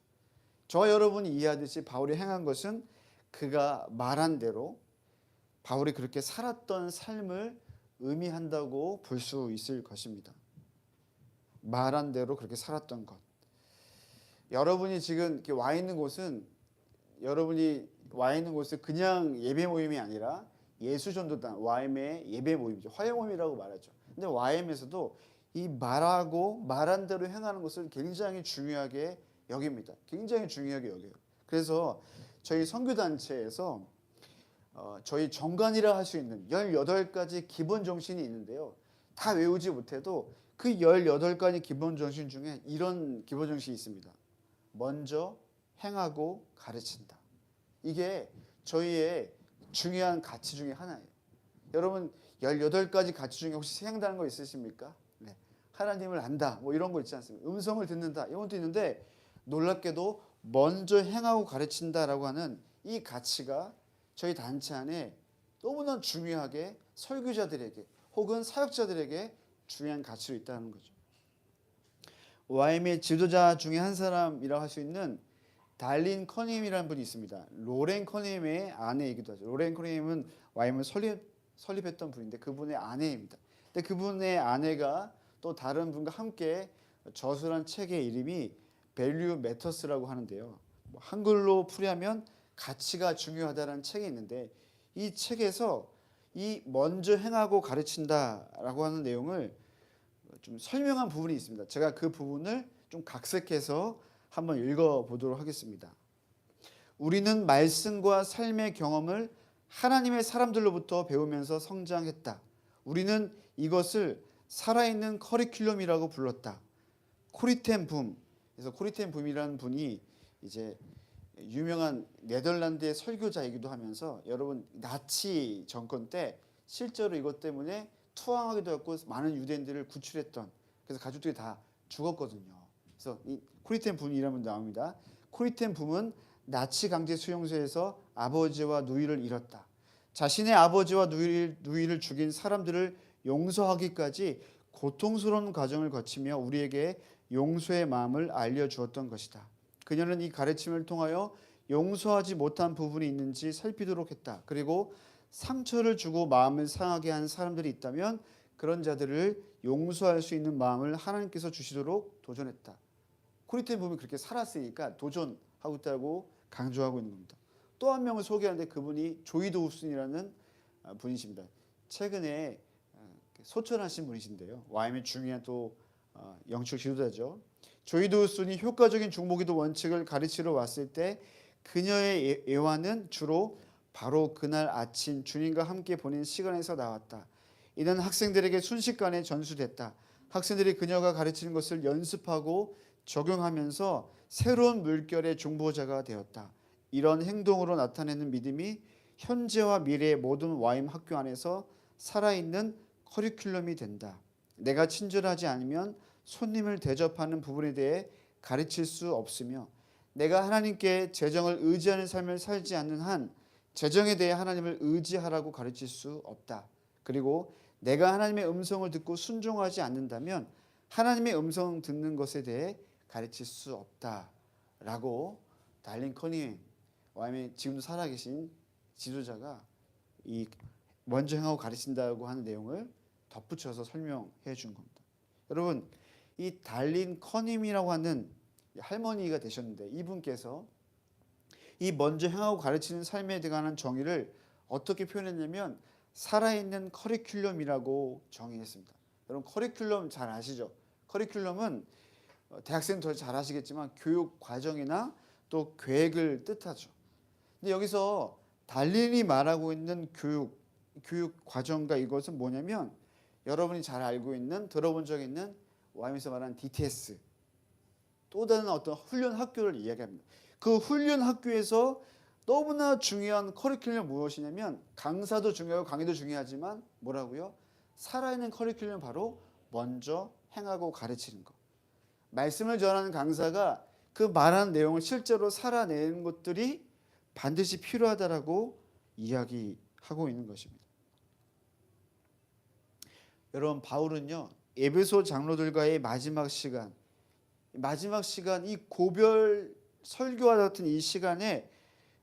저와 여러분이 이해하듯이 바울이 행한 것은 그가 말한 대로 바울이 그렇게 살았던 삶을 의미한다고 볼 수 있을 것입니다. 말한 대로 그렇게 살았던 것. 여러분이 지금 이렇게 와 있는 곳은 그냥 예배 모임이 아니라 예수전도단 YM의 예배 모임이죠. 화해 모임이라고 말하죠. 근데 YM에서도 이 말한 대로 행하는 것을 굉장히 중요하게 여깁니다. 굉장히 중요하게 여겨요. 그래서 저희 선교단체에서 저희 정관이라 할 수 있는 18가지 기본 정신이 있는데요. 다 외우지 못해도 그 18가지 기본 정신 중에 이런 기본 정신이 있습니다. 먼저 행하고 가르친다. 이게 저희의 중요한 가치 중에 하나예요. 여러분 18가지 가치 중에 혹시 생각나는 거 있으십니까? 네. 하나님을 안다. 이런 거 있지 않습니까? 음성을 듣는다. 이런 것도 있는데 놀랍게도 먼저 행하고 가르친다라고 하는 이 가치가 저희 단체 안에 너무나 중요하게 설교자들에게 혹은 사역자들에게 중요한 가치로 있다는 거죠. YM의 지도자 중에 한 사람이라고 할 수 있는 달린 커님이라는 분이 있습니다. 로렌 커님의 아내이기도 하죠. 로렌 커님은 YM을 설립했던 분인데 그분의 아내입니다. 근데 그분의 아내가 또 다른 분과 함께 저술한 책의 이름이 Value Matters라고 하는데요. 한글로 풀이하면 가치가 중요하다는 책이 있는데 이 책에서 이 먼저 행하고 가르친다라고 하는 내용을 좀 설명한 부분이 있습니다. 제가 그 부분을 좀 각색해서 한번 읽어보도록 하겠습니다. 우리는 말씀과 삶의 경험을 하나님의 사람들로부터 배우면서 성장했다. 우리는 이것을 살아있는 커리큘럼이라고 불렀다. 코리텐 붐. 그래서 코리텐 붐이라는 분이 이제 유명한 네덜란드의 설교자이기도 하면서 여러분 나치 정권 때 실제로 이것 때문에 투항하기도 했고 많은 유대인들을 구출했던 그래서 가족들이 다 죽었거든요. 그래서 이 코리텐 붐이라는 분 나옵니다. 코리텐 붐은 나치 강제 수용소에서 아버지와 누이를 잃었다. 자신의 아버지와 누이를 죽인 사람들을 용서하기까지 고통스러운 과정을 거치며 우리에게 용서의 마음을 알려주었던 것이다. 그녀는 이 가르침을 통하여 용서하지 못한 부분이 있는지 살피도록 했다. 그리고 상처를 주고 마음을 상하게 한 사람들이 있다면 그런 자들을 용서할 수 있는 마음을 하나님께서 주시도록 도전했다. 코리텐 붐이 그렇게 살았으니까 도전하고 있다고 강조하고 있는 겁니다. 또 한 명을 소개하는데 그분이 조이 도우슨이라는 분이십니다. 최근에 소천하신 분이신데요. YM의 중요한 또 영적 지도자죠. 조이 도우슨이 효과적인 중보기도 원칙을 가르치러 왔을 때 그녀의 애환은 주로 바로 그날 아침 주님과 함께 보낸 시간에서 나왔다. 이는 학생들에게 순식간에 전수됐다. 학생들이 그녀가 가르치는 것을 연습하고 적용하면서 새로운 물결의 중보자가 되었다. 이런 행동으로 나타내는 믿음이 현재와 미래의 모든 YM 학교 안에서 살아있는 커리큘럼이 된다. 내가 친절하지 않으면 손님을 대접하는 부분에 대해 가르칠 수 없으며 내가 하나님께 재정을 의지하는 삶을 살지 않는 한 재정에 대해 하나님을 의지하라고 가르칠 수 없다. 그리고 내가 하나님의 음성을 듣고 순종하지 않는다면 하나님의 음성 듣는 것에 대해 가르칠 수 없다라고 달린 커니 YM의 지금도 살아계신 지도자가 이 먼저 행하고 가르친다고 하는 내용을 덧붙여서 설명해 준 겁니다. 여러분, 이 달린 커님이라고 하는 할머니가 되셨는데 이분께서 이 먼저 행하고 가르치는 삶에 관한 정의를 어떻게 표현했냐면 살아있는 커리큘럼이라고 정의했습니다. 여러분, 커리큘럼 잘 아시죠? 커리큘럼은 대학생은 더 잘 아시겠지만 교육 과정이나 또 계획을 뜻하죠. 근데 여기서 달린이 말하고 있는 교육 과정과 이것은 뭐냐면 여러분이 잘 알고 있는 들어본 적 있는 YM에서 말하는 DTS 또 다른 어떤 훈련 학교를 이야기합니다. 그 훈련 학교에서 너무나 중요한 커리큘럼이 무엇이냐면 강사도 중요하고 강의도 중요하지만 뭐라고요? 살아있는 커리큘럼 바로 먼저 행하고 가르치는 것. 말씀을 전하는 강사가 그 말하는 내용을 실제로 살아내는 것들이 반드시 필요하다라고 이야기하고 있는 것입니다. 여러분, 바울은요 에베소 장로들과의 마지막 시간 이 고별 설교와 같은 이 시간에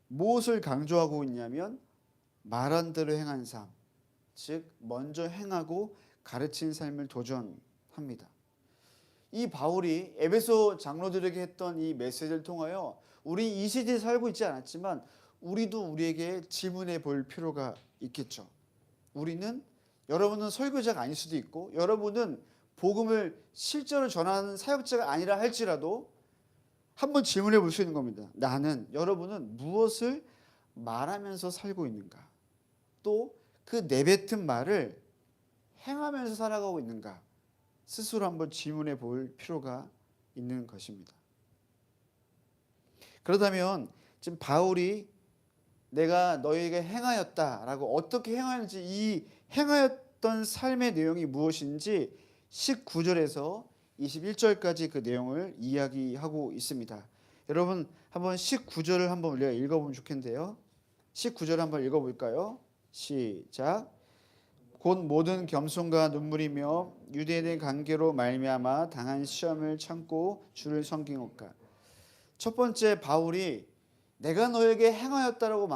무엇을 강조하고 있냐면 말한 대로 행한 삶, 즉 먼저 행하고 가르치는 삶을 도전합니다. 이 바울이 에베소 장로들에게 했던 이 메시지를 통하여 우리 이 시대에 살고 있지 않았지만 우리도 우리에게 질문해 볼 필요가 있겠죠. 여러분은 설교자가 아닐 수도 있고 여러분은 복음을 실제로 전하는 사역자가 아니라 할지라도 한번 질문해 볼 수 있는 겁니다. 여러분은 무엇을 말하면서 살고 있는가? 또 그 내뱉은 말을 행하면서 살아가고 있는가? 스스로 한번 질문해 볼 필요가 있는 것입니다. 그렇다면 지금 바울이 내가 너희에게 행하였다라고 어떻게 행하였는지 이 행하였던 삶의 내용이 무엇인지 19절에서 21절까지 그 내용을 이야기하고 있습니다. 여러분 한번 19절을 한번 우리가 읽어보면 좋겠는데요. 19절 한번 읽어볼까요? 시작. 곧 모든 겸손과 눈물이며 유대인의 관계로 말미암아 당한 시험을 참고 주를 섬기옵까. 첫 번째 바울이 내가 너에게 행하였다라고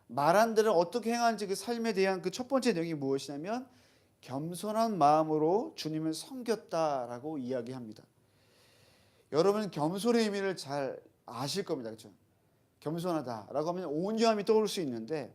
말한 대로 어떻게 행하는지 그 삶에 대한 그 첫 번째 내용이 무엇이냐면 겸손한 마음으로 주님을 섬겼다라고 이야기합니다. 여러분 겸손의 의미를 잘 아실 겁니다. 그렇죠? 겸손하다라고 하면 온유함이 떠오를 수 있는데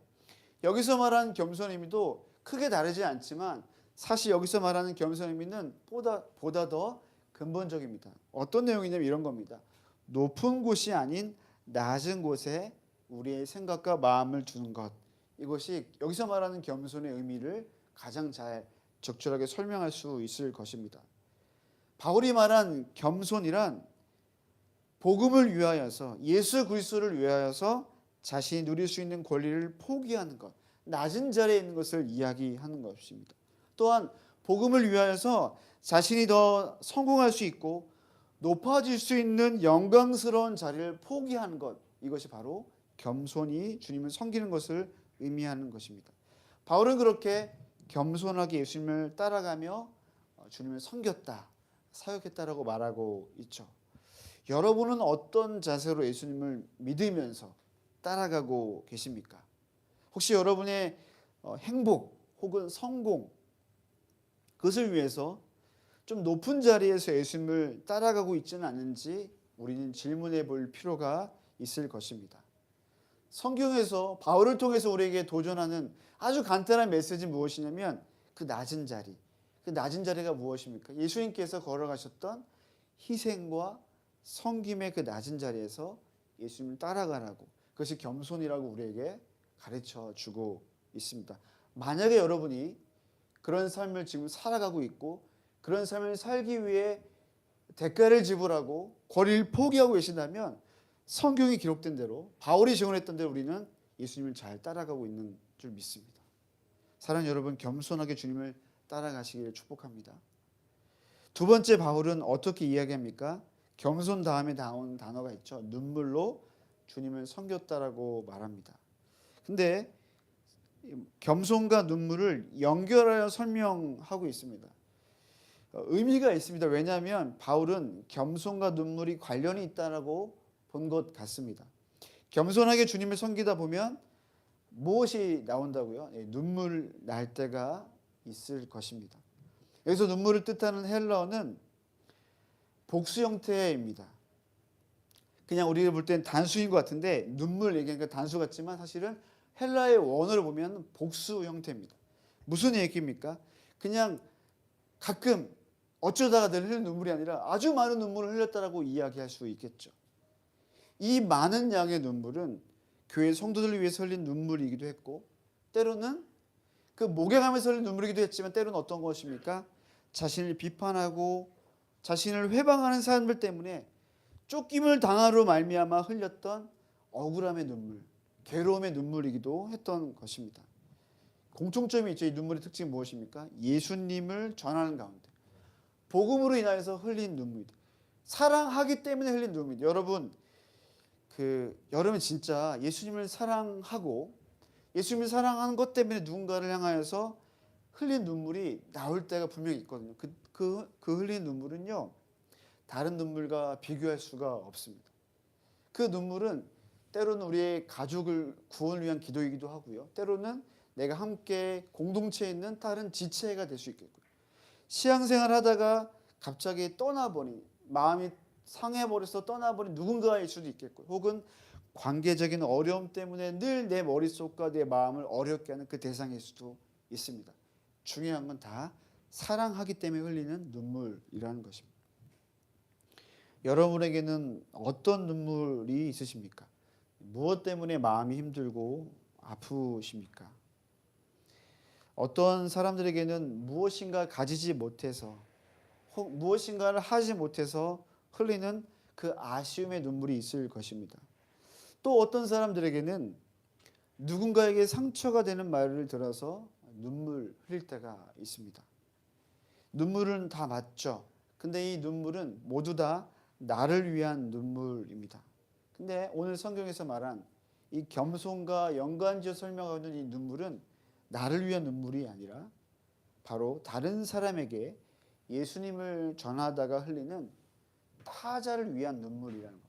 여기서 말하는 겸손의 의미도 크게 다르지 않지만 사실 여기서 말하는 겸손의 의미는 보다 더 근본적입니다. 어떤 내용이냐면 이런 겁니다. 높은 곳이 아닌 낮은 곳에 우리의 생각과 마음을 두는 것. 이것이 여기서 말하는 겸손의 의미를 가장 잘 적절하게 설명할 수 있을 것입니다. 바울이 말한 겸손이란 복음을 위하여서 예수 그리스도를 위하여서 자신이 누릴 수 있는 권리를 포기하는 것, 낮은 자리에 있는 것을 이야기하는 것입니다. 또한 복음을 위하여서 자신이 더 성공할 수 있고 높아질 수 있는 영광스러운 자리를 포기하는 것, 이것이 바로 겸손히 주님을 섬기는 것을 의미하는 것입니다. 바울은 그렇게 겸손하게 예수님을 따라가며 주님을 섬겼다, 사역했다라고 말하고 있죠. 여러분은 어떤 자세로 예수님을 믿으면서 따라가고 계십니까? 혹시 여러분의 행복 혹은 성공 그것을 위해서 좀 높은 자리에서 예수님을 따라가고 있지는 않은지 우리는 질문해 볼 필요가 있을 것입니다. 성경에서 바울을 통해서 우리에게 도전하는 아주 간단한 메시지는 무엇이냐면 그 낮은 자리. 그 낮은 자리가 무엇입니까? 예수님께서 걸어가셨던 희생과 섬김의 그 낮은 자리에서 예수님을 따라가라고, 그것이 겸손이라고 우리에게 가르쳐 주고 있습니다. 만약에 여러분이 그런 삶을 지금 살아가고 있고 그런 삶을 살기 위해 대가를 지불하고 권리를 포기하고 계신다면 성경이 기록된 대로, 바울이 증언했던 대로 우리는 예수님을 잘 따라가고 있는 줄 믿습니다. 사랑하는 여러분, 겸손하게 주님을 따라가시기를 축복합니다. 두 번째, 바울은 어떻게 이야기합니까? 겸손 다음에 나온 단어가 있죠. 눈물로 주님을 섬겼다라고 말합니다. 근데 겸손과 눈물을 연결하여 설명하고 있습니다. 의미가 있습니다. 왜냐하면 바울은 겸손과 눈물이 관련이 있다라고 본 것 같습니다. 겸손하게 주님을 섬기다 보면 무엇이 나온다고요? 눈물 날 때가 있을 것입니다. 여기서 눈물을 뜻하는 헬라어는 복수 형태입니다. 그냥 우리가 볼 때는 단수인 것 같은데 눈물 얘기하니까 단수 같지만 사실은 헬라의 원어를 보면 복수 형태입니다. 무슨 얘기입니까? 그냥 가끔 어쩌다가 늘 흘린 눈물이 아니라 아주 많은 눈물을 흘렸다라고 이야기할 수 있겠죠. 이 많은 양의 눈물은 교회 성도들을 위해서 흘린 눈물이기도 했고 때로는 그 목양하면서 흘린 눈물이기도 했지만 때로는 어떤 것입니까? 자신을 비판하고 자신을 회방하는 사람들 때문에 쫓김을 당하로 말미암아 흘렸던 억울함의 눈물, 괴로움의 눈물이기도 했던 것입니다. 공통점이 있죠. 이 눈물의 특징이 무엇입니까? 예수님을 전하는 가운데 복음으로 인하여서 흘린 눈물이다. 사랑하기 때문에 흘린 눈물이다. 여러분 진짜 예수님을 사랑하고 예수님을 사랑하는 것 때문에 누군가를 향하여서 흘린 눈물이 나올 때가 분명히 있거든요. 그 흘린 눈물은요, 다른 눈물과 비교할 수가 없습니다. 그 눈물은 때로는 우리의 가족을 구원을 위한 기도이기도 하고요. 때로는 내가 함께 공동체에 있는 다른 지체가 될 수 있겠고요. 신앙생활 하다가 갑자기 떠나버린, 마음이 상해버려서 떠나버린 누군가일 수도 있겠고요. 혹은 관계적인 어려움 때문에 늘 내 머릿속과 내 마음을 어렵게 하는 그 대상일 수도 있습니다. 중요한 건 다 사랑하기 때문에 흘리는 눈물이라는 것입니다. 여러분에게는 어떤 눈물이 있으십니까? 무엇 때문에 마음이 힘들고 아프십니까? 어떤 사람들에게는 무엇인가 가지지 못해서 무엇인가를 하지 못해서 흘리는 그 아쉬움의 눈물이 있을 것입니다. 또 어떤 사람들에게는 누군가에게 상처가 되는 말을 들어서 눈물 흘릴 때가 있습니다. 눈물은 다 맞죠. 근데 이 눈물은 모두 다 나를 위한 눈물입니다. 근데 오늘 성경에서 말한 이 겸손과 연관지어 설명하는 이 눈물은 나를 위한 눈물이 아니라 바로 다른 사람에게 예수님을 전하다가 흘리는 타자를 위한 눈물이라는 겁니다.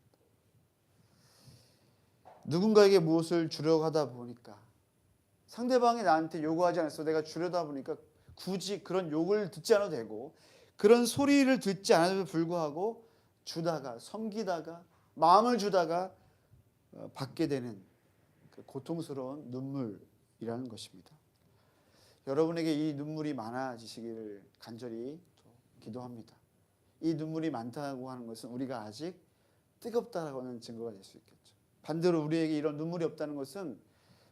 누군가에게 무엇을 주려고 하다 보니까 상대방이 나한테 요구하지 않았어. 내가 주려다 보니까 굳이 그런 욕을 듣지 않아도 되고 그런 소리를 듣지 않아도 불구하고 주다가 섬기다가 마음을 주다가 받게 되는 그 고통스러운 눈물이라는 것입니다. 여러분에게 이 눈물이 많아지시기를 간절히 기도합니다. 이 눈물이 많다고 하는 것은 우리가 아직 뜨겁다라고 하는 증거가 될 수 있겠죠. 반대로 우리에게 이런 눈물이 없다는 것은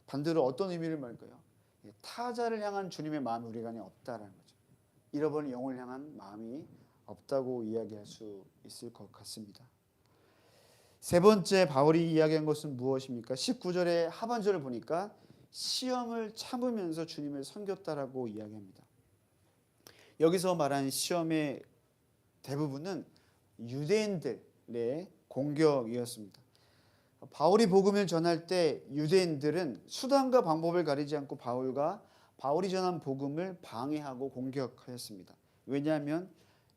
반대로 어떤 의미를 말까요? 타자를 향한 주님의 마음이 우리 안에 없다라는 거죠. 잃어버린 영혼을 향한 마음이 없다고 이야기할 수 있을 것 같습니다. 세 번째 바울이 이야기한 것은 무엇입니까? 19절의 하반절을 보니까 시험을 참으면서 주님을 섬겼다라고 이야기합니다. 여기서 말한 시험의 대부분은 유대인들의 공격이었습니다. 바울이 복음을 전할 때 유대인들은 수단과 방법을 가리지 않고 바울이 전한 복음을 방해하고 공격하였습니다. 왜냐하면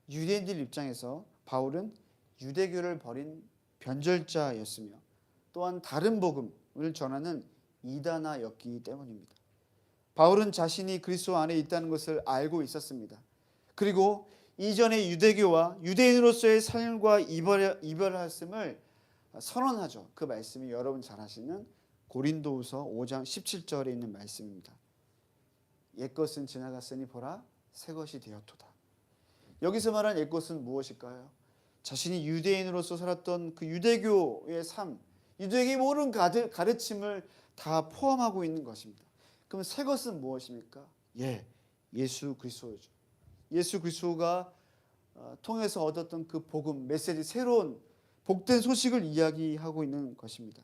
유대인들 입장에서 바울은 유대교를 버린 변절자였으며 또한 다른 복음을 전하는 이단아였기 때문입니다. 바울은 자신이 그리스도 안에 있다는 것을 알고 있었습니다. 그리고 이전의 유대교와 유대인으로서의 삶과 이별하였음을 선언하죠. 그 말씀이 여러분 잘 아시는 고린도후서 5장 17절에 있는 말씀입니다. 옛것은 지나갔으니 보라 새 것이 되었도다. 여기서 말한 옛것은 무엇일까요? 자신이 유대인으로서 살았던 그 유대교의 삶, 유대인의 모든 가르침을 다 포함하고 있는 것입니다. 그럼 새 것은 무엇입니까? 예수 그리스도죠. 예수 그리스도가 통해서 얻었던 그 복음, 메시지, 새로운 복된 소식을 이야기하고 있는 것입니다.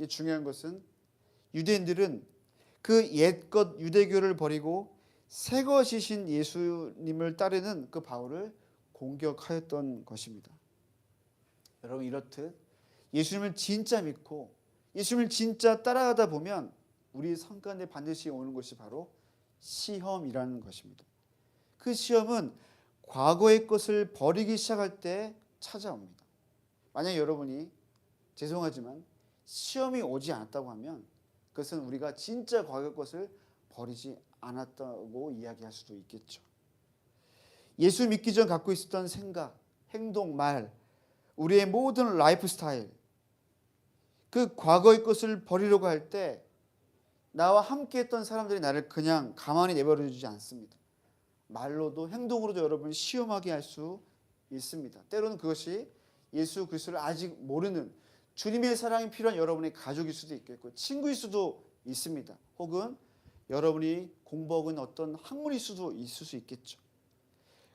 중요한 것은 유대인들은 그 옛것 유대교를 버리고 새 것이신 예수님을 따르는 그 바울을 공격하였던 것입니다. 여러분, 이렇듯 예수님을 진짜 믿고 예수님을 진짜 따라가다 보면 우리 삶 가운데 반드시 오는 것이 바로 시험이라는 것입니다. 그 시험은 과거의 것을 버리기 시작할 때 찾아옵니다. 만약 여러분이 죄송하지만 시험이 오지 않았다고 하면 그것은 우리가 진짜 과거의 것을 버리지 않았다고 이야기할 수도 있겠죠. 예수 믿기 전 갖고 있었던 생각, 행동, 말, 우리의 모든 라이프 스타일, 그 과거의 것을 버리려고 할 때 나와 함께 했던 사람들이 나를 그냥 가만히 내버려 두지 않습니다. 말로도 행동으로도 여러분을 시험하게 할 수 있습니다. 때로는 그것이 예수 그리스도를 아직 모르는 주님의 사랑이 필요한 여러분의 가족일 수도 있겠고 친구일 수도 있습니다. 혹은 여러분이 공부하고 있는 어떤 학문일 수도 있을 수 있겠죠.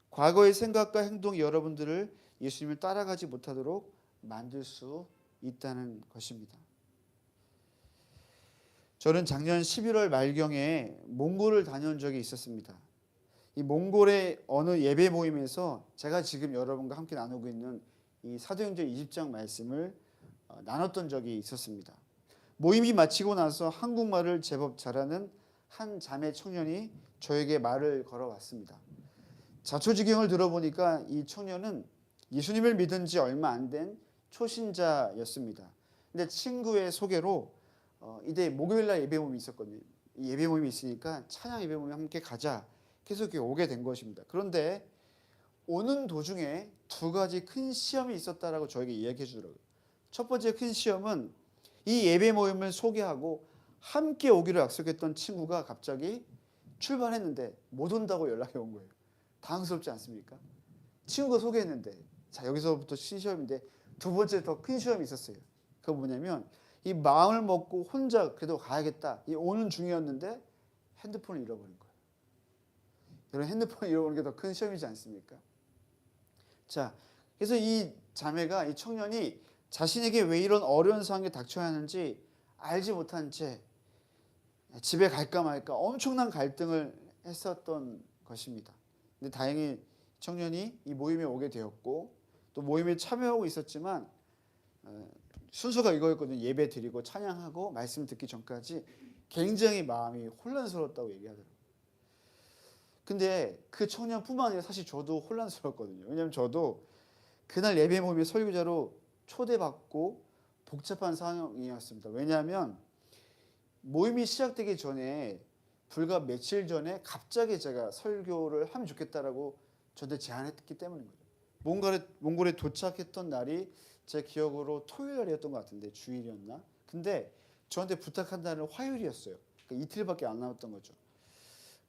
과거의 생각과 행동이 여러분들을 예수님을 따라가지 못하도록 만들 수 있다는 것입니다. 저는 작년 11월 말경에 몽골을 다녀온 적이 있었습니다. 이 몽골의 어느 예배 모임에서 제가 지금 여러분과 함께 나누고 있는 이 사도행전 20장 말씀을 나눴던 적이 있었습니다. 모임이 마치고 나서 한국말을 제법 잘하는 한 자매 청년이 저에게 말을 걸어왔습니다. 자초지경을 들어보니까 이 청년은 예수님을 믿은 지 얼마 안 된 초신자였습니다. 근데 친구의 소개로 이때 목요일날 예배 모임이 있었거든요. 이 예배 모임이 있으니까 찬양 예배 모임에 함께 가자. 계속 오게 된 것입니다. 그런데 오는 도중에 두 가지 큰 시험이 있었다라고 저에게 이야기해 주더라고요. 첫 번째 큰 시험은 이 예배 모임을 소개하고 함께 오기로 약속했던 친구가 갑자기 출발했는데 못 온다고 연락이 온 거예요. 당황스럽지 않습니까? 친구가 소개했는데 자 여기서부터 시험인데 두 번째 더 큰 시험이 있었어요. 그건 뭐냐면 이 마음을 먹고 혼자 그래도 가야겠다. 이 오는 중이었는데 핸드폰을 잃어버린 거예요. 여러분 핸드폰을 잃어버리는 게 더 큰 시험이지 않습니까? 자, 그래서 이 자매가 이 청년이 자신에게 왜 이런 어려운 상황이 닥쳐야 하는지 알지 못한 채 집에 갈까 말까 엄청난 갈등을 했었던 것입니다. 근데 다행히 청년이 이 모임에 오게 되었고 또 모임에 참여하고 있었지만 순서가 이거였거든요. 예배 드리고 찬양하고 말씀 듣기 전까지 굉장히 마음이 혼란스러웠다고 얘기하더라고요. 근데 그 청년뿐만 아니라 사실 저도 혼란스러웠거든요. 왜냐하면 저도 그날 예배 모임의 설교자로 초대받고 복잡한 상황이었습니다. 왜냐하면 모임이 시작되기 전에 불과 며칠 전에 갑자기 제가 설교를 하면 좋겠다라고 저한테 제안했기 때문인 거죠. 몽골에 도착했던 날이 제 기억으로 토요일 날이었던 것 같은데 주일이었나? 근데 저한테 부탁한 날은 화요일이었어요. 그러니까 이틀밖에 안 남았던 거죠.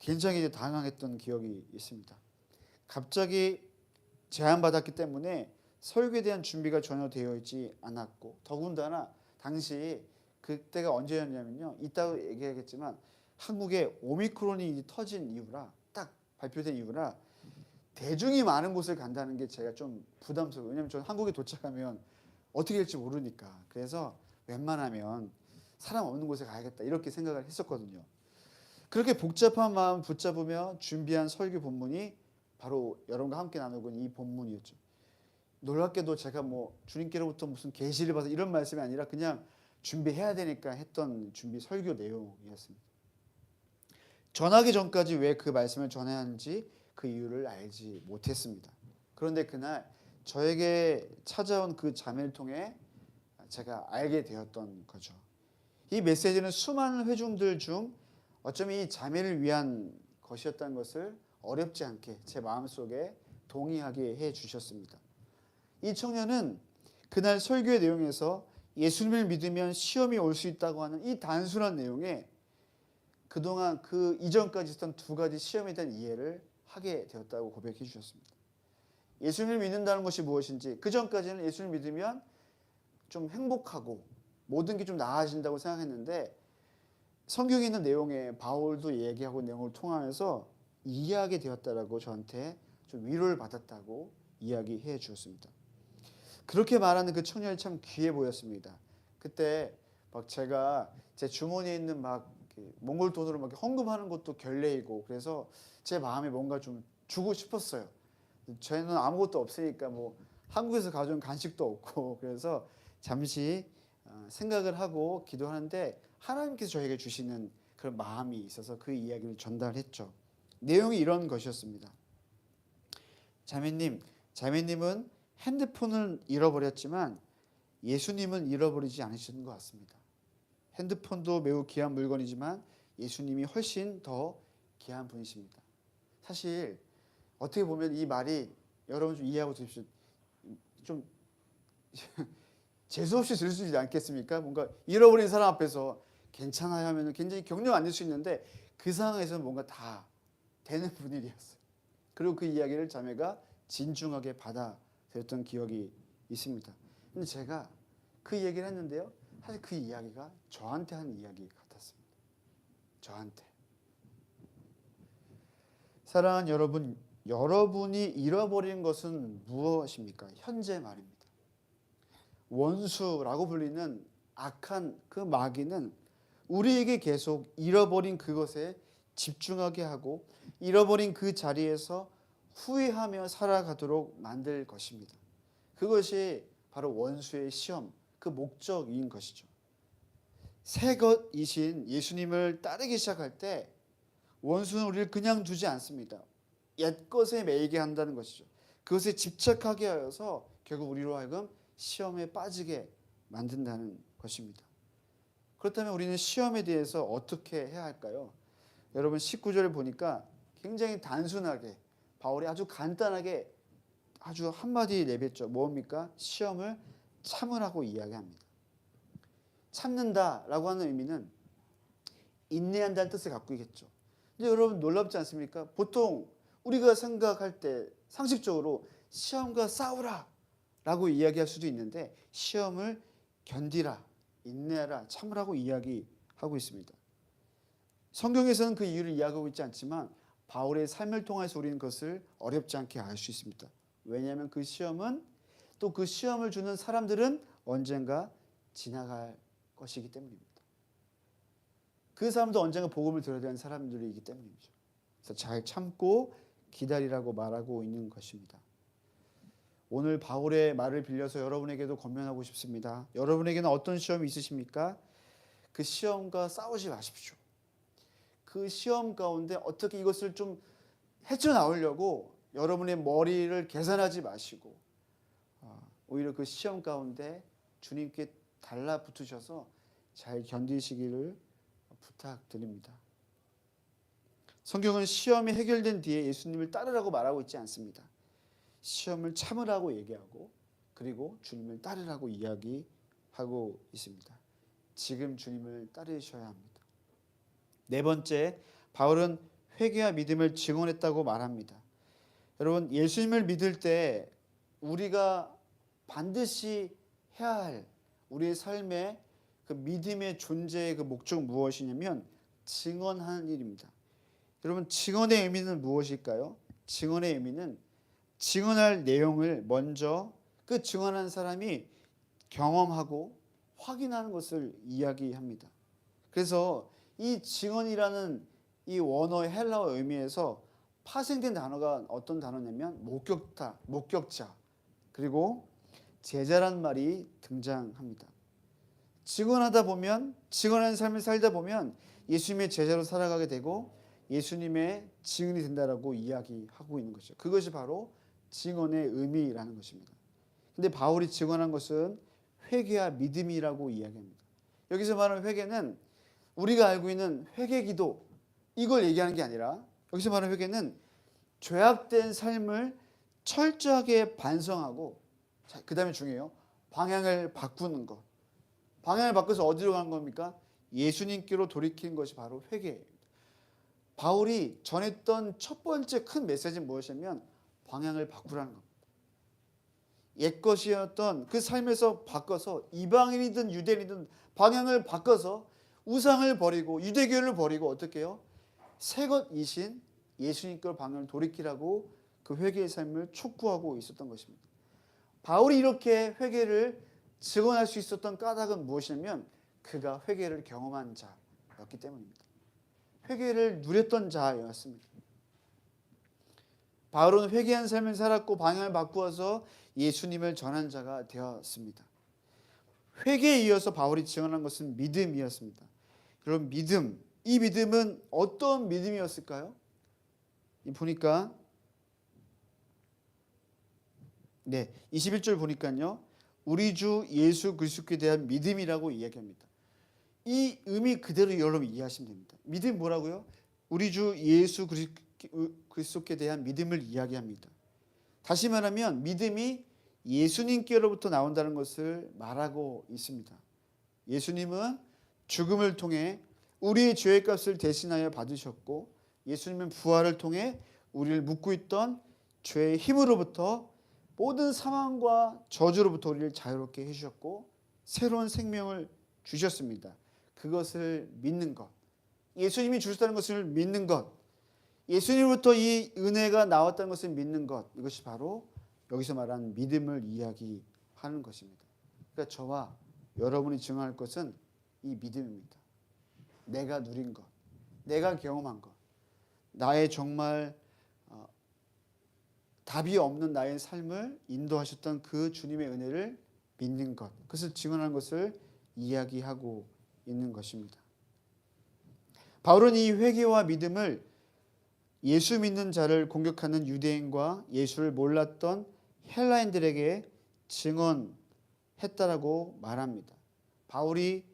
굉장히 당황했던 기억이 있습니다. 갑자기 제안받았기 때문에 설교에 대한 준비가 전혀 되어 있지 않았고 더군다나 당시 그때가 언제였냐면요. 이따가 얘기하겠지만 한국에 오미크론이 터진 이후라 딱 발표된 이후라 대중이 많은 곳을 간다는 게 제가 좀 부담스러워요. 왜냐하면 저는 한국에 도착하면 어떻게 될지 모르니까. 그래서 웬만하면 사람 없는 곳에 가야겠다 이렇게 생각을 했었거든요. 그렇게 복잡한 마음 붙잡으며 준비한 설교 본문이 바로 여러분과 함께 나누고 있는 이 본문이었죠. 놀랍게도 제가 주님께로부터 무슨 계시를 받아서 이런 말씀이 아니라 그냥 준비해야 되니까 했던 준비 설교 내용이었습니다. 전하기 전까지 왜 그 말씀을 전해야 하는지 그 이유를 알지 못했습니다. 그런데 그날 저에게 찾아온 그 자매를 통해 제가 알게 되었던 거죠. 이 메시지는 수많은 회중들 중 어쩌면 이 자매를 위한 것이었다는 것을 어렵지 않게 제 마음속에 동의하게 해 주셨습니다. 이 청년은 그날 설교의 내용에서 예수님을 믿으면 시험이 올 수 있다고 하는 이 단순한 내용에 그동안 그 이전까지 있었던 두 가지 시험에 대한 이해를 하게 되었다고 고백해 주셨습니다. 예수님을 믿는다는 것이 무엇인지, 그 전까지는 예수님을 믿으면 좀 행복하고 모든 게 좀 나아진다고 생각했는데 성경에 있는 내용에 바울도 얘기하고 내용을 통하면서 이해하게 되었다라고 저한테 좀 위로를 받았다고 이야기해 주었습니다. 그렇게 말하는 그 청년이 참 귀해 보였습니다. 그때 막 제가 제 주머니에 있는 막 몽골 돈으로 막 헌금하는 것도 결례이고 그래서 제 마음에 뭔가 좀 주고 싶었어요. 저희는 아무것도 없으니까 뭐 한국에서 가져온 간식도 없고 그래서 잠시 생각을 하고 기도하는데 하나님께서 저에게 주시는 그런 마음이 있어서 그 이야기를 전달했죠. 내용이 이런 것이었습니다. 자매님은 핸드폰을 잃어버렸지만 예수님은 잃어버리지 않으시는 것 같습니다. 핸드폰도 매우 귀한 물건이지만 예수님이 훨씬 더 귀한 분이십니다. 사실 어떻게 보면 이 말이 여러분 좀 이해하고 들으십시오. 좀 재수없이 들을 수 있지 않겠습니까? 뭔가 잃어버린 사람 앞에서 괜찮아요 하면 굉장히 격려 안 될 수 있는데 그 상황에서는 뭔가 다 되는 분위기였어요. 그리고 그 이야기를 자매가 진중하게 받아들였던 기억이 있습니다. 근데 제가 그 얘기를 했는데요. 사실 그 이야기가 저한테 한 이야기 같았습니다. 저한테. 사랑하는 여러분, 여러분이 잃어버린 것은 무엇입니까? 현재 말입니다. 원수라고 불리는 악한 그 마귀는 우리에게 계속 잃어버린 그것에 집중하게 하고 잃어버린 그 자리에서 후회하며 살아가도록 만들 것입니다. 그것이 바로 원수의 시험, 그 목적인 것이죠. 새 것이신 예수님을 따르기 시작할 때 원수는 우리를 그냥 두지 않습니다. 옛 것에 매이게 한다는 것이죠. 그것에 집착하게 하여서 결국 우리로 하여금 시험에 빠지게 만든다는 것입니다. 그렇다면 우리는 시험에 대해서 어떻게 해야 할까요? 여러분 19절을 보니까 굉장히 단순하게 바울이 아주 간단하게 아주 한마디 내뱉죠. 뭡니까? 시험을 참으라고 이야기합니다. 참는다라고 하는 의미는 인내한다는 뜻을 갖고 있겠죠. 근데 여러분 놀랍지 않습니까? 보통 우리가 생각할 때 상식적으로 시험과 싸우라 라고 이야기할 수도 있는데 시험을 견디라, 인내하라, 참으라고 이야기하고 있습니다. 성경에서는 그 이유를 이야기하고 있지 않지만 바울의 삶을 통해서 우리는 그것을 어렵지 않게 알 수 있습니다. 왜냐하면 그 시험은 또 그 시험을 주는 사람들은 언젠가 지나갈 것이기 때문입니다. 그 사람도 언젠가 복음을 들어야 되는 사람들이기 때문이죠. 그래서 잘 참고 기다리라고 말하고 있는 것입니다. 오늘 바울의 말을 빌려서 여러분에게도 권면하고 싶습니다. 여러분에게는 어떤 시험이 있으십니까? 그 시험과 싸우지 마십시오. 그 시험 가운데 어떻게 이것을 좀 헤쳐나오려고 여러분의 머리를 계산하지 마시고 오히려 그 시험 가운데 주님께 달라붙으셔서 잘 견디시기를 부탁드립니다. 성경은 시험이 해결된 뒤에 예수님을 따르라고 말하고 있지 않습니다. 시험을 참으라고 얘기하고 그리고 주님을 따르라고 이야기하고 있습니다. 지금 주님을 따르셔야 합니다. 네 번째, 바울은 회개와 믿음을 증언했다고 말합니다. 여러분, 예수님을 믿을 때 우리가 반드시 해야 할 우리의 삶의 그 믿음의 존재의 그 목적 무엇이냐면 증언하는 일입니다. 여러분, 증언의 의미는 무엇일까요? 증언의 의미는 증언할 내용을 먼저 그 증언하는 사람이 경험하고 확인하는 것을 이야기합니다. 그래서 이 증언이라는 이 원어의 헬라어 의미에서 파생된 단어가 어떤 단어냐면 목격자, 그리고 제자란 말이 등장합니다. 증언하다 보면, 증언하는 삶을 살다 보면 예수님의 제자로 살아가게 되고 예수님의 증인이 된다라고 이야기하고 있는 것이죠. 그것이 바로 증언의 의미라는 것입니다. 근데 바울이 증언한 것은 회개와 믿음이라고 이야기합니다. 여기서 말하는 회개는 우리가 알고 있는 회개기도 이걸 얘기하는 게 아니라 여기서 말하는 회개는 죄악된 삶을 철저하게 반성하고 그 다음에 중요해요. 방향을 바꾸는 것. 방향을 바꿔서 어디로 가는 겁니까? 예수님께로 돌이키는 것이 바로 회개예요. 바울이 전했던 첫 번째 큰 메시지는 무엇이냐면 방향을 바꾸라는 겁니다. 옛것이었던 그 삶에서 바꿔서 이방인이든 유대인이든 방향을 바꿔서 우상을 버리고 유대교를 버리고 어떻게 해요? 새것이신 예수님께로 방향을 돌이키라고 그 회개의 삶을 촉구하고 있었던 것입니다. 바울이 이렇게 회개를 증언할 수 있었던 까닭은 무엇이냐면 그가 회개를 경험한 자였기 때문입니다. 회개를 누렸던 자였습니다. 바울은 회개한 삶을 살았고 방향을 바꾸어서 예수님을 전한 자가 되었습니다. 회개에 이어서 바울이 증언한 것은 믿음이었습니다. 여러분 믿음, 이 믿음은 어떤 믿음이었을까요? 보니까 21절 보니까요. 우리 주 예수 그리스도께 대한 믿음이라고 이야기합니다. 이 의미 그대로 여러분 이해하시면 됩니다. 믿음 뭐라고요? 우리 주 예수 그리스도께 대한 믿음을 이야기합니다. 다시 말하면 믿음이 예수님께로부터 나온다는 것을 말하고 있습니다. 예수님은 죽음을 통해 우리의 죄의 값을 대신하여 받으셨고 예수님은 부활을 통해 우리를 묶고 있던 죄의 힘으로부터 모든 사망과 저주로부터 우리를 자유롭게 해주셨고 새로운 생명을 주셨습니다. 그것을 믿는 것, 예수님이 주셨다는 것을 믿는 것, 예수님으로부터 이 은혜가 나왔다는 것을 믿는 것, 이것이 바로 여기서 말하는 믿음을 이야기하는 것입니다. 그러니까 저와 여러분이 증언할 것은 이 믿음입니다. 내가 누린 것, 내가 경험한 것, 나의 정말 답이 없는 나의 삶을 인도하셨던 그 주님의 은혜를 믿는 것, 그것을 증언하는 것을 이야기하고 있는 것입니다. 바울은 이 회개와 믿음을 예수 믿는 자를 공격하는 유대인과 예수를 몰랐던 헬라인들에게 증언했다라고 말합니다. 바울이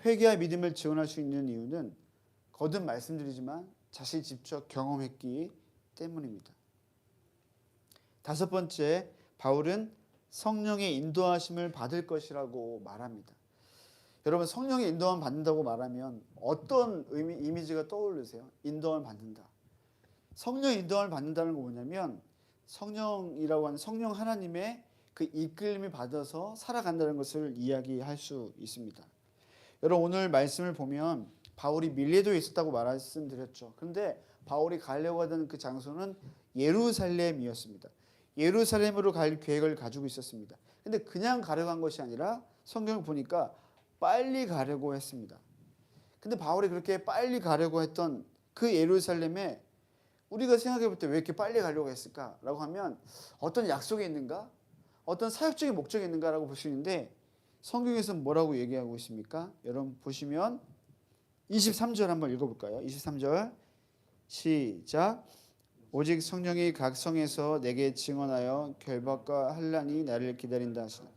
회개와 믿음을 증언할 수 있는 이유는 거듭 말씀드리지만 자신이 직접 경험했기 때문입니다. 다섯 번째, 바울은 성령의 인도하심을 받을 것이라고 말합니다. 여러분 성령의 인도함 받는다고 말하면 어떤 이미지가 떠오르세요? 인도함을 받는다. 성령의 인도함을 받는다는 건 뭐냐면 성령이라고 하는 성령 하나님의 그 이끌림을 받아서 살아간다는 것을 이야기할 수 있습니다. 여러분 오늘 말씀을 보면 바울이 밀레도에 있었다고 말씀드렸죠. 그런데 바울이 가려고 하던 그 장소는 예루살렘이었습니다. 예루살렘으로 갈 계획을 가지고 있었습니다. 근데 그냥 가려고 한 것이 아니라 성경을 보니까 빨리 가려고 했습니다. 근데 바울이 그렇게 빨리 가려고 했던 그 예루살렘에 우리가 생각해 볼 때 왜 이렇게 빨리 가려고 했을까라고 하면 어떤 약속이 있는가? 어떤 사역적인 목적이 있는가라고 볼 수 있는데 성경에서 뭐라고 얘기하고 있습니까? 여러분 보시면 23절 한번 읽어볼까요? 23절 시작. 오직 성령이 각 성에서 내게 증언하여 결박과 환난이 나를 기다린다 하시나.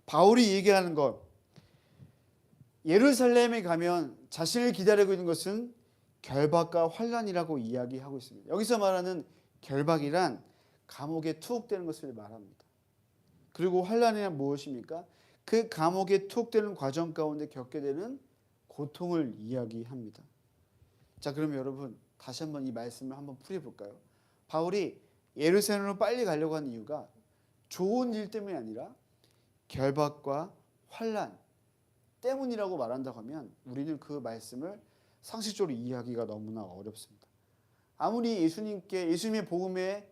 바울이 얘기하는 것, 예루살렘에 가면 자신을 기다리고 있는 것은 결박과 환난이라고 이야기하고 있습니다. 여기서 말하는 결박이란 감옥에 투옥되는 것을 말합니다. 그리고 환난이란 무엇입니까? 그 감옥에 투옥되는 과정 가운데 겪게 되는 고통을 이야기합니다. 자, 그러면 여러분 다시 한번 이 말씀을 한번 풀어볼까요? 바울이 예루살렘으로 빨리 가려고 하는 이유가 좋은 일 때문이 아니라 결박과 환난 때문이라고 말한다고 하면 우리는 그 말씀을 상식적으로 이해하기가 너무나 어렵습니다. 아무리 예수님의 복음에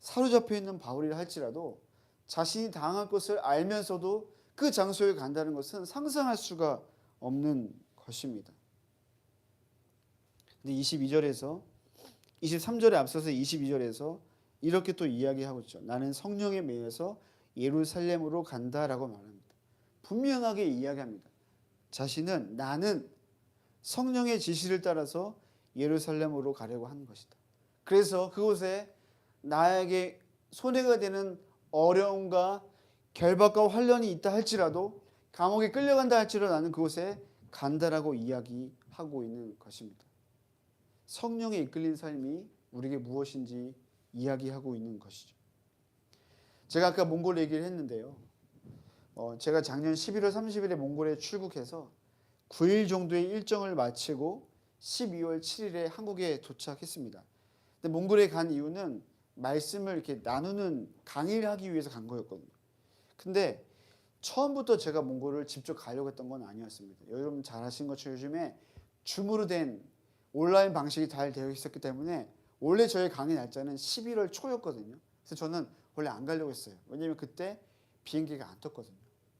사로잡혀 있는 바울이라 할지라도 자신이 당할 것을 알면서도 그 장소에 간다는 것은 상상할 수가 없는 것입니다. 근데 23절에 앞서서 22절에서 이렇게 또 이야기하고 있죠. 나는 성령에 매여서 예루살렘으로 간다라고 말합니다. 분명하게 이야기합니다. 자신은 나는 성령의 지시를 따라서 예루살렘으로 가려고 하는 것이다. 그래서 그곳에 나에게 손해가 되는 어려움과 결박과 환난이 있다 할지라도 감옥에 끌려간다 할지라도 나는 그곳에 간다라고 이야기하고 있는 것입니다. 성령에 이끌린 삶이 우리에게 무엇인지 이야기하고 있는 것이죠. 제가 아까 몽골 얘기를 했는데요. 제가 작년 11월 30일에 몽골에 출국해서 9일 정도의 일정을 마치고 12월 7일에 한국에 도착했습니다. 근데 몽골에 간 이유는 말씀을 이렇게 나누는 강의를 하기 위해서 간 거였거든요. 근데 처음부터 제가 몽골을 직접 가려고 했던 건 아니었습니다. 여러분 잘 아시는 것처럼 요즘에 줌으로 된 온라인 방식이 잘 되어 있었기 때문에 원래 저희 강의 날짜는 11월 초였거든요. 그래서 저는 원래 안 가려고 했어요. 왜냐면 그때 비행기가 안 떴거든요.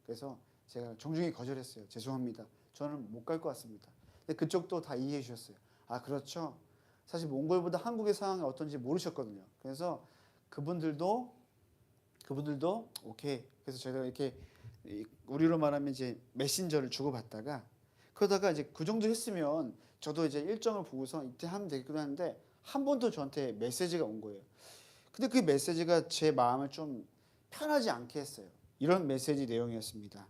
그래서 제가 정중히 거절했어요. 죄송합니다. 저는 못 갈 것 같습니다. 근데 그쪽도 다 이해해 주셨어요. 아, 그렇죠. 사실 몽골보다 한국의 상황이 어떤지 모르셨거든요. 그래서 그분들도 오케이. 그래서 제가 이렇게 우리로 말하면 이제 메신저를 주고받다가 그러다가 이제 그 정도 했으면 저도 이제 일정을 보고서 이때 하면 되겠구나 하는데 한 번 더 저한테 메시지가 온 거예요. 근데 그 메시지가 제 마음을 좀 편하지 않게 했어요. 이런 메시지 내용이었습니다.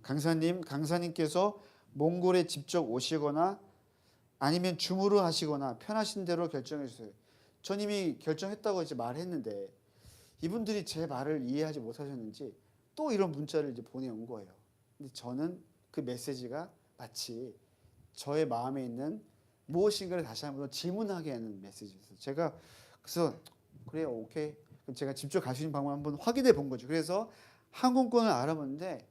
강사님께서 몽골에 직접 오시거나 아니면 줌으로 하시거나 편하신 대로 결정해 주세요. 전 이미 결정했다고 이제 말했는데 이분들이 제 말을 이해하지 못하셨는지 또 이런 문자를 이제 보내온 거예요. 근데 저는 그 메시지가 마치 저의 마음에 있는 무엇인가를 다시 한번 질문하게 하는 메시지였어요. 제가 그래서 그래요, 오케이. 그럼 제가 직접 갈 수 있는 방법 한번 확인해 본 거죠. 그래서 항공권을 알아봤는데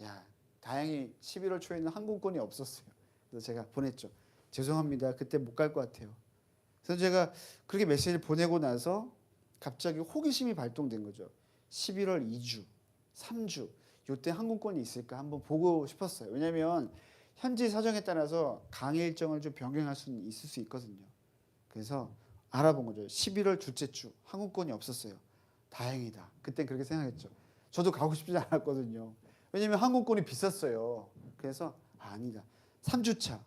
야, 다행히 11월 초에는 항공권이 없었어요. 그래서 제가 보냈죠. 죄송합니다. 그때 못 갈 것 같아요. 그래서 제가 그렇게 메시지를 보내고 나서 갑자기 호기심이 발동된 거죠. 11월 2주, 3주 이때 항공권이 있을까 한번 보고 싶었어요. 왜냐하면 현지 사정에 따라서 강의 일정을 좀 변경할 수는 있을 수 있거든요. 그래서 알아본 거죠. 11월 둘째 주 항공권이 없었어요. 다행이다. 그때 그렇게 생각했죠. 저도 가고 싶지 않았거든요. 왜냐하면 항공권이 비쌌어요. 그래서 아니다. 3주차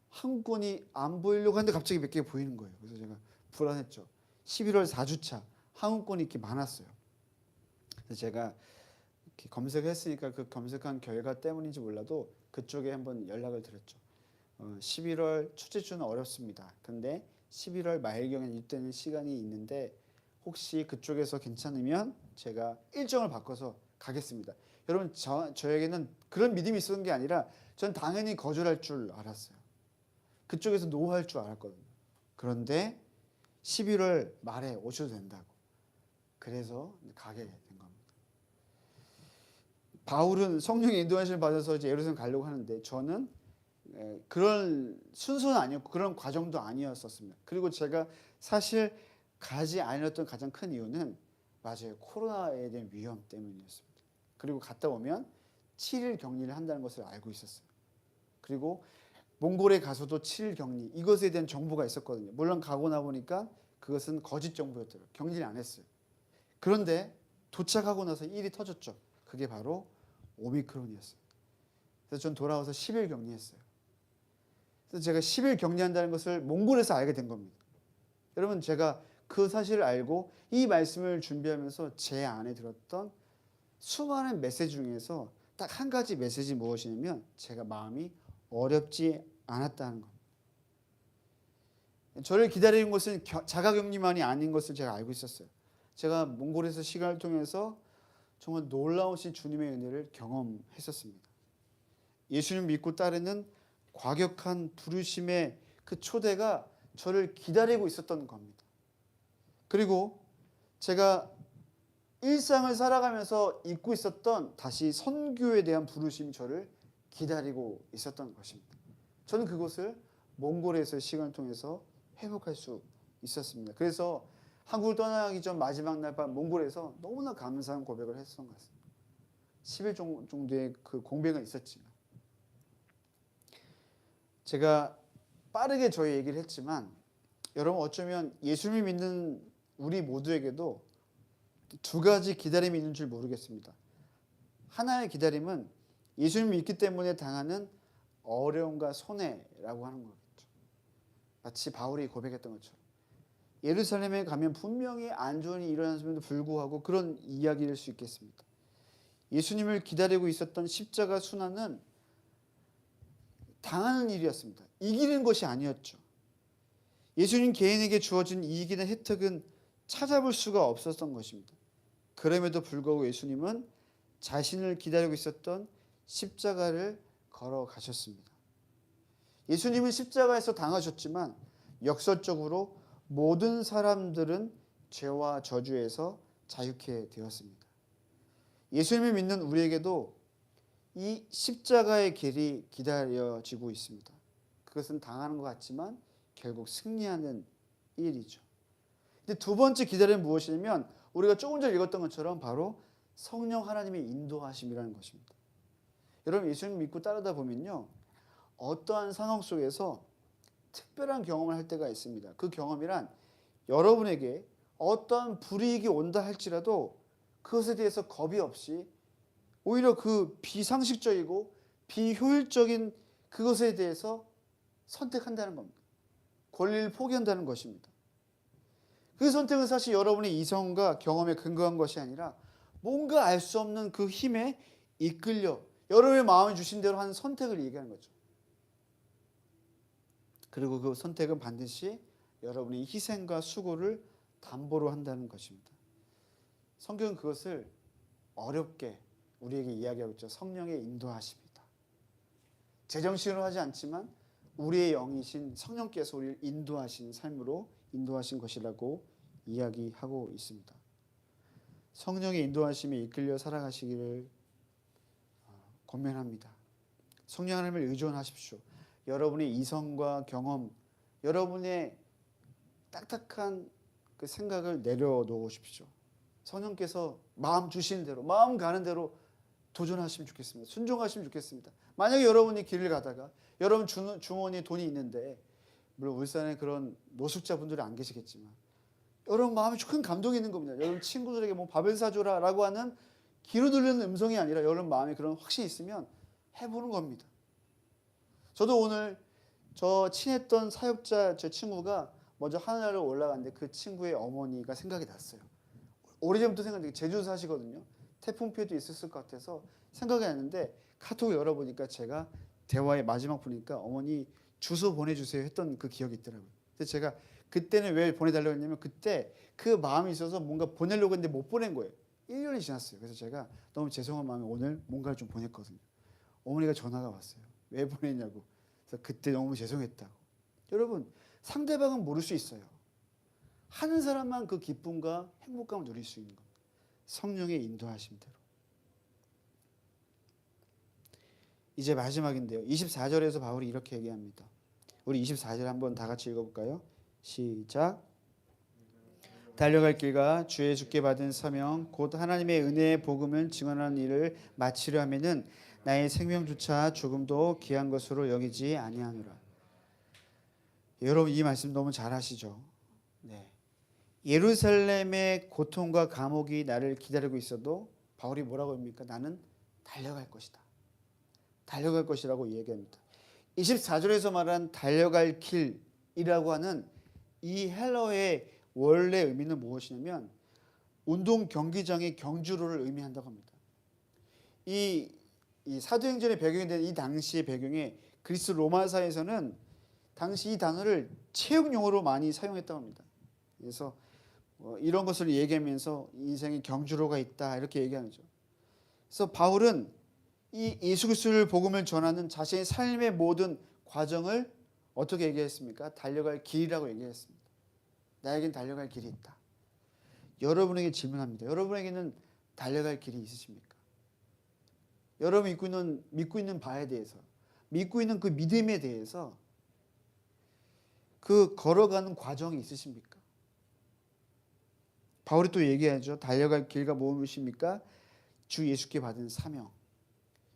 항공권이 안 보이려고 하는데 갑자기 몇 개 보이는 거예요. 그래서 제가 불안했죠. 11월 4주차 항공권이 이렇게 많았어요. 그래서 제가 이렇게 검색했으니까 그 검색한 결과 때문인지 몰라도 그쪽에 한번 연락을 드렸죠. 11월 첫째 주는 어렵습니다. 근데 11월 말경에 이때는 시간이 있는데 혹시 그쪽에서 괜찮으면 제가 일정을 바꿔서 가겠습니다. 여러분 저에게는 그런 믿음이 있었던 게 아니라 전 당연히 거절할 줄 알았어요. 그쪽에서 노할 줄 알았거든요. 그런데 11월 말에 오셔도 된다고. 그래서 가게 된 겁니다. 바울은 성령의 인도하심을 받아서 이제 예루살렘 가려고 하는데 저는 그런 순서는 아니었고 그런 과정도 아니었었습니다. 그리고 제가 사실 가지 않았던 가장 큰 이유는 맞아요. 코로나에 대한 위험 때문이었습니다. 그리고 갔다 오면 7일 격리를 한다는 것을 알고 있었어요. 그리고 몽골에 가서도 7일 격리 이것에 대한 정보가 있었거든요. 물론 가고 나 보니까 그것은 거짓 정보였더라고요. 격리를 안 했어요. 그런데 도착하고 나서 일이 터졌죠. 그게 바로 오미크론이었어요. 그래서 전 돌아와서 10일 격리했어요. 그래서 제가 10일 격리한다는 것을 몽골에서 알게 된 겁니다. 여러분 제가 그 사실을 알고 이 말씀을 준비하면서 제 안에 들었던 수많은 메시지 중에서 딱 한 가지 메시지 무엇이냐면 제가 마음이 어렵지 않았다는 겁니다. 저를 기다리는 것은 자가격리만이 아닌 것을 제가 알고 있었어요. 제가 몽골에서 시간을 통해서 정말 놀라우신 주님의 은혜를 경험했었습니다. 예수님 믿고 따르는 과격한 부르심의 그 초대가 저를 기다리고 있었던 겁니다. 그리고 제가 일상을 살아가면서 잊고 있었던 다시 선교에 대한 부르심이 저를 기다리고 있었던 것입니다. 저는 그것을 몽골에서의 시간을 통해서 회복할 수 있었습니다. 그래서 한국을 떠나기 전 마지막 날 밤 몽골에서 너무나 감사한 고백을 했었던 것 같습니다. 10일 정도의 그 공백은 있었지만 제가 빠르게 저희 얘기를 했지만 여러분 어쩌면 예수님 믿는 우리 모두에게도 두 가지 기다림이 있는 줄 모르겠습니다. 하나의 기다림은 예수님 믿기 때문에 당하는 어려움과 손해라고 하는 거겠죠. 마치 바울이 고백했던 것처럼 예루살렘에 가면 분명히 안 좋은 일이 일어났음에도 불구하고 그런 이야기일 수 있겠습니다. 예수님을 기다리고 있었던 십자가 순환은 당하는 일이었습니다. 이기는 것이 아니었죠. 예수님 개인에게 주어진 이익이나 혜택은 찾아볼 수가 없었던 것입니다. 그럼에도 불구하고 예수님은 자신을 기다리고 있었던 십자가를 걸어가셨습니다. 예수님은 십자가에서 당하셨지만 역설적으로 모든 사람들은 죄와 저주에서 자유케 되었습니다. 예수님을 믿는 우리에게도 이 십자가의 길이 기다려지고 있습니다. 그것은 당하는 것 같지만 결국 승리하는 일이죠. 근데 두 번째 기다림은 무엇이냐면 우리가 조금 전에 읽었던 것처럼 바로 성령 하나님의 인도하심이라는 것입니다. 여러분 예수님 믿고 따르다 보면요. 어떠한 상황 속에서 특별한 경험을 할 때가 있습니다. 그 경험이란 여러분에게 어떠한 불이익이 온다 할지라도 그것에 대해서 겁이 없이 오히려 그 비상식적이고 비효율적인 그것에 대해서 선택한다는 겁니다. 권리를 포기한다는 것입니다. 그 선택은 사실 여러분의 이성과 경험에 근거한 것이 아니라 뭔가 알 수 없는 그 힘에 이끌려 여러분의 마음에 주신 대로 하는 선택을 얘기하는 거죠. 그리고 그 선택은 반드시 여러분의 희생과 수고를 담보로 한다는 것입니다. 성경은 그것을 어렵게 우리에게 이야기하고 있죠. 성령의 인도하십니다. 제정신으로 하지 않지만 우리의 영이신 성령께서 우리를 인도하신 삶으로 인도하신 것이라고 이야기하고 있습니다. 성령의 인도하심에 이끌려 살아가시기를 권면합니다. 성령 하나님을 의존하십시오. 여러분의 이성과 경험, 여러분의 딱딱한 그 생각을 내려놓으십시오. 성령께서 마음 주시는 대로, 마음 가는 대로 도전하시면 좋겠습니다. 순종하시면 좋겠습니다. 만약에 여러분이 길을 가다가 여러분 주머니에 돈이 있는데, 물론 울산에 그런 노숙자분들이 안 계시겠지만 여러분 마음에 큰 감동이 있는 겁니다. 여러분 친구들에게 뭐 밥을 사줘라 라고 하는 귀로 들리는 음성이 아니라 여러분 마음에 그런 확신이 있으면 해보는 겁니다. 저도 오늘 저 친했던 사역자 제 친구가 먼저 하늘나라로 올라갔는데 그 친구의 어머니가 생각이 났어요. 오래전부터 생각나요. 제주도 사시거든요. 태풍 피해도 있었을 것 같아서 생각이 났는데 카톡을 열어보니까 제가 대화의 마지막 보니까 어머니 주소 보내주세요 했던 그 기억이 있더라고요. 근데 제가 그때는 왜 보내달라고 했냐면 그때 그 마음이 있어서 뭔가 보내려고 했는데 못 보낸 거예요. 1년이 지났어요. 그래서 제가 너무 죄송한 마음에 오늘 뭔가를 좀 보냈거든요. 어머니가 전화가 왔어요. 왜 보냈냐고. 그래서 그때 너무 죄송했다고. 여러분 상대방은 모를 수 있어요. 하는 사람만 그 기쁨과 행복감을 누릴 수 있는 겁니다. 성령의 인도하심대로. 이제 마지막인데요. 24절에서 바울이 이렇게 얘기합니다. 우리 24절 한번 다 같이 읽어볼까요? 시작. 달려갈 길과 주 예수께 받은 사명 곧 하나님의 은혜의 복음을 증언하는 일을 마치려 하면은 나의 생명조차 조금도 귀한 것으로 여기지 아니하노라. 여러분 이 말씀 너무 잘 아시죠? 네. 예루살렘의 고통과 감옥이 나를 기다리고 있어도 바울이 뭐라고 합니까? 나는 달려갈 것이다. 달려갈 것이라고 얘기합니다. 24절에서 말한 달려갈 길이라고 하는 이 헬러의 원래 의미는 무엇이냐면 운동 경기장의 경주로를 의미한다고 합니다. 이 사도행전의 배경이 된 이 당시의 배경에 그리스 로마사에서는 당시 이 단어를 체육용어로 많이 사용했다고 합니다. 그래서 이런 것을 얘기하면서 인생의 경주로가 있다 이렇게 얘기하는 거죠. 그래서 바울은 이 예수 그리스도를 복음을 전하는 자신의 삶의 모든 과정을 어떻게 얘기했습니까? 달려갈 길이라고 얘기했습니다. 나에겐 달려갈 길이 있다. 여러분에게 질문합니다. 여러분에게는 달려갈 길이 있으십니까? 여러분이 믿고 있는 바에 대해서, 믿고 있는 그 믿음에 대해서 그 걸어가는 과정이 있으십니까? 바울이 또 얘기하죠. 달려갈 길과 무엇입니까? 주 예수께 받은 사명.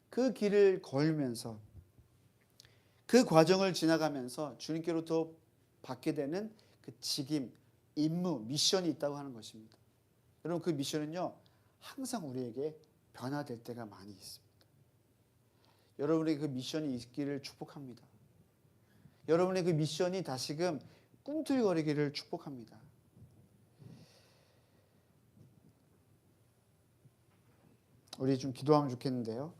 그 길을 걸면서 그 과정을 지나가면서 주님께로부터 받게 되는 그 직임, 임무, 미션이 있다고 하는 것입니다. 여러분 그 미션은요 항상 우리에게 변화될 때가 많이 있습니다. 여러분에게 그 미션이 있기를 축복합니다. 여러분의 그 미션이 다시금 꿈틀거리기를 축복합니다. 우리 좀 기도하면 좋겠는데요.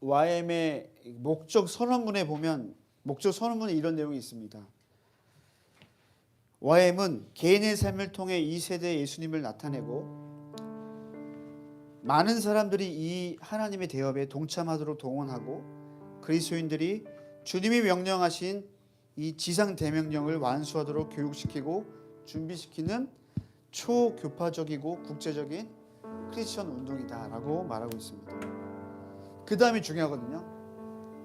YM의 목적 선언문에 보면 목적 선언문에 이런 내용이 있습니다. YM은 개인의 삶을 통해 이 세대의 예수님을 나타내고 많은 사람들이 이 하나님의 대업에 동참하도록 동원하고 그리스도인들이 주님이 명령하신 이 지상 대명령을 완수하도록 교육시키고 준비시키는 초교파적이고 국제적인 크리스천 운동이다라고 말하고 있습니다. 그 다음이 중요하거든요.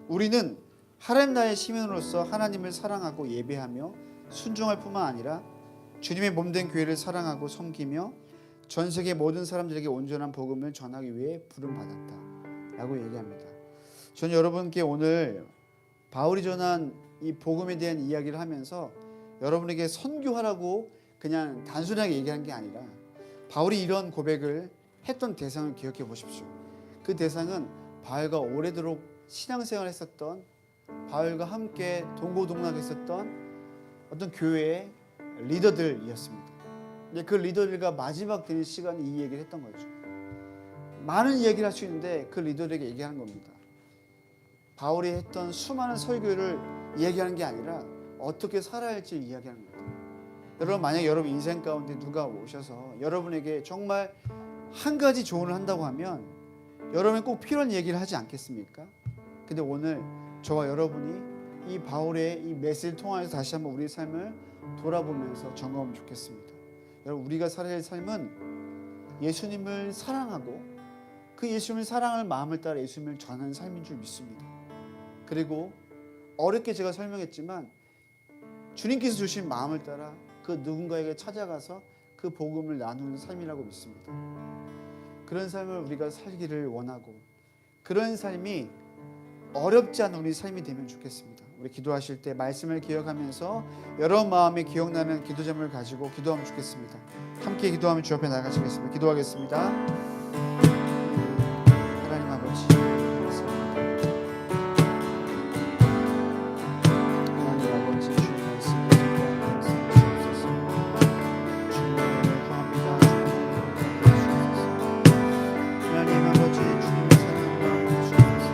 우리는 하나님 나라의 시민으로서 하나님을 사랑하고 예배하며 순종할 뿐만 아니라 주님의 몸된 교회를 사랑하고 섬기며 전 세계 모든 사람들에게 온전한 복음을 전하기 위해 부름받았다라고 얘기합니다. 저는 여러분께 오늘 바울이 전한 이 복음에 대한 이야기를 하면서 여러분에게 선교하라고 그냥 단순하게 얘기한 게 아니라 바울이 이런 고백을 했던 대상을 기억해 보십시오. 그 대상은 바울과 오래도록 신앙생활을 했었던, 바울과 함께 동고동락했었던 어떤 교회의 리더들이었습니다. 근데 그 리더들과 마지막 되는 시간에 이 얘기를 했던 거죠. 많은 이야기를 할 수 있는데 그 리더들에게 얘기하는 겁니다. 바울이 했던 수많은 설교를 이야기하는 게 아니라 어떻게 살아야 할지 이야기하는 거예요. 여러분, 만약 여러분 인생 가운데 누가 오셔서 여러분에게 정말 한 가지 조언을 한다고 하면 여러분이 꼭 필요한 얘기를 하지 않겠습니까? 근데 오늘 저와 여러분이 이 바울의 이 메시지를 통해서 다시 한번 우리의 삶을 돌아보면서 점검하면 좋겠습니다. 여러분, 우리가 살아야 할 삶은 예수님을 사랑하고 그 예수님을 사랑할 마음을 따라 예수님을 전하는 삶인 줄 믿습니다. 그리고 어렵게 제가 설명했지만 주님께서 주신 마음을 따라 그 누군가에게 찾아가서 그 복음을 나누는 삶이라고 믿습니다. 그런 삶을 우리가 살기를 원하고 그런 삶이 어렵지 않은 우리 삶이 되면 좋겠습니다. 우리 기도하실 때 말씀을 기억하면서 여러분 마음에 기억나는 기도 제목을 가지고 기도하면 좋겠습니다. 함께 기도하면 주 앞에 나가시겠습니다. 기도하겠습니다. 하나님 아버지, 하나님 아버지, 주의 말씀을 주옵소서. 주님을 구합니다. 하나님 아버지, 주님의 사랑과 주옵소서.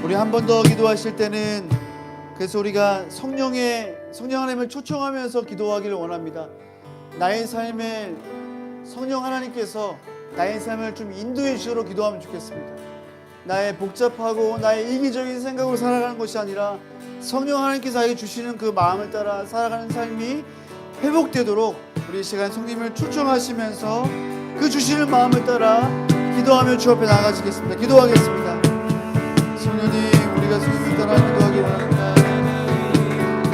우리 한 번 더 기도하실 때는 그래서 우리가 성령 하나님을 초청하면서 기도하기를 원합니다. 나의 삶에 성령 하나님께서 나의 삶을 좀 인도해 주시도록 기도하면 좋겠습니다. 나의 복잡하고 나의 이기적인 생각으로 살아가는 것이 아니라 성령 하나님께서 나에게 주시는 그 마음을 따라 살아가는 삶이 회복되도록 우리 이 시간 성령님을 초청하시면서 그 주시는 마음을 따라 기도하며 주 앞에 나가시겠습니다. 기도하겠습니다. 성령님, 우리가 성령을 따라 기도하기 원합니다.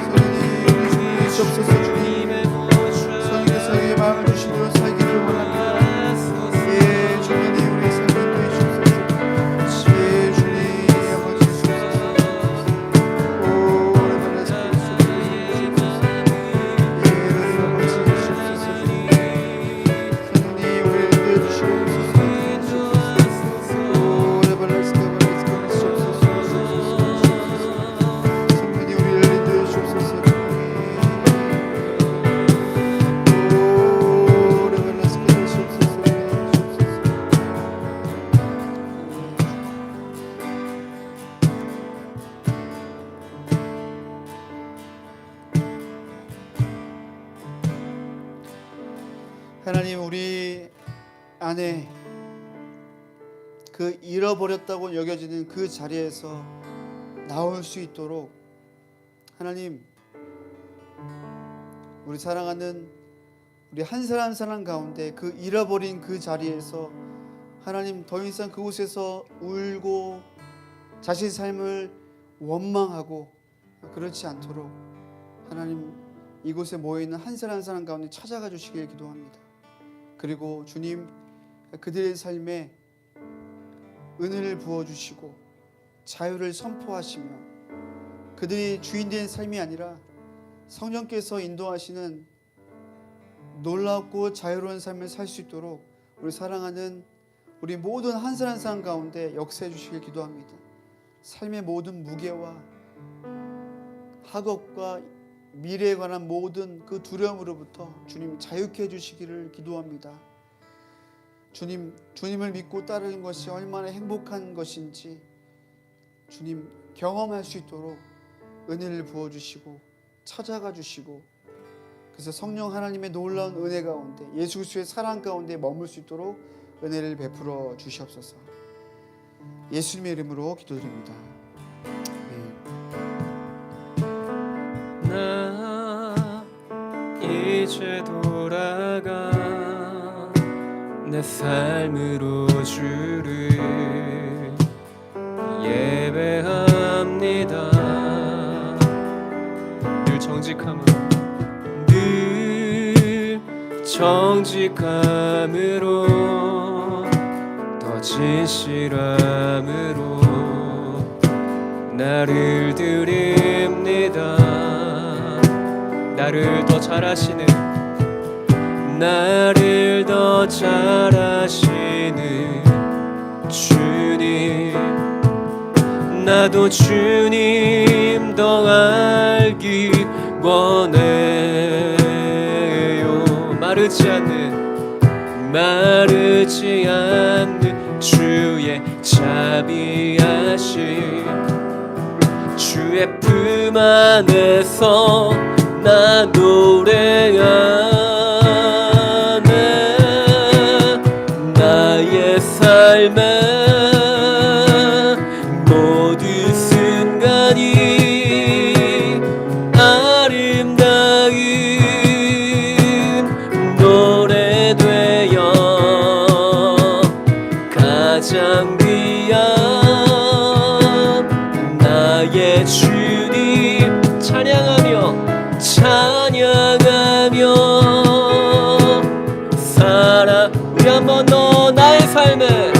성령님, 우리 주님을 주옵소서. 주님, 성령께서 우리의 마음을 주시도록 살기를 원합니다. 예, 주님, 우리의 삶을 인도해 주옵소서. 예, 주님, 아버지 주옵소서. 오, 오래간에 잘 주옵소서. 예, 아버지 주옵소서. 성령님, 우리를 인도해 주시옵소서. 오, 오래간에 하나님, 우리 안에 그 잃어버렸다고 여겨지는 그 자리에서 나올 수 있도록 하나님, 우리 사랑하는 우리 한 사람 한 사람 가운데 그 잃어버린 그 자리에서 하나님 더 이상 그곳에서 울고 자신의 삶을 원망하고 그렇지 않도록 하나님 이곳에 모여있는 한 사람 한 사람 가운데 찾아가 주시길 기도합니다. 그리고 주님 그들의 삶에 은혜를 부어주시고 자유를 선포하시며 그들이 주인된 삶이 아니라 성령께서 인도하시는 놀랍고 자유로운 삶을 살 수 있도록 우리 사랑하는 우리 모든 한 사람 한 사람 가운데 역사해 주시길 기도합니다. 삶의 모든 무게와 학업과 미래에 관한 모든 그 두려움으로부터 주님 자유케 해주시기를 기도합니다. 주님을 믿고 따르는 것이 얼마나 행복한 것인지 주님 경험할 수 있도록 은혜를 부어주시고 찾아가 주시고, 그래서 성령 하나님의 놀라운 은혜 가운데 예수 그리스도의 사랑 가운데 머물 수 있도록 은혜를 베풀어 주시옵소서. 예수님의 이름으로 기도드립니다. 나 이제 돌아가 내 삶으로 주를 예배합니다. 늘 정직함으로 더 진실함으로 나를 드립니다. 나를 더 잘하시는 주님, 나도 주님 더 알기 원해요. 마르지 않는 주의 자비하심, 주의 품 안에서 나 노래하네. 나의 삶의 모든 순간이 아름다운 노래되어 가장 귀한 나의 주님 찬양하며 살아. 우리 한번 더 나의 삶에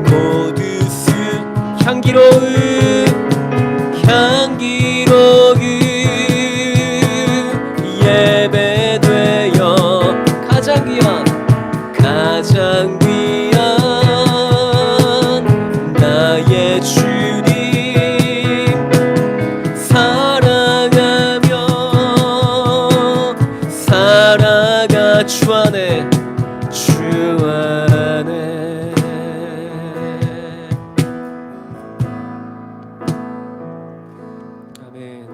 모두 향기로운 예배되어 가장 귀한 나의 주님 사랑하며 살아가 주 안에 아멘.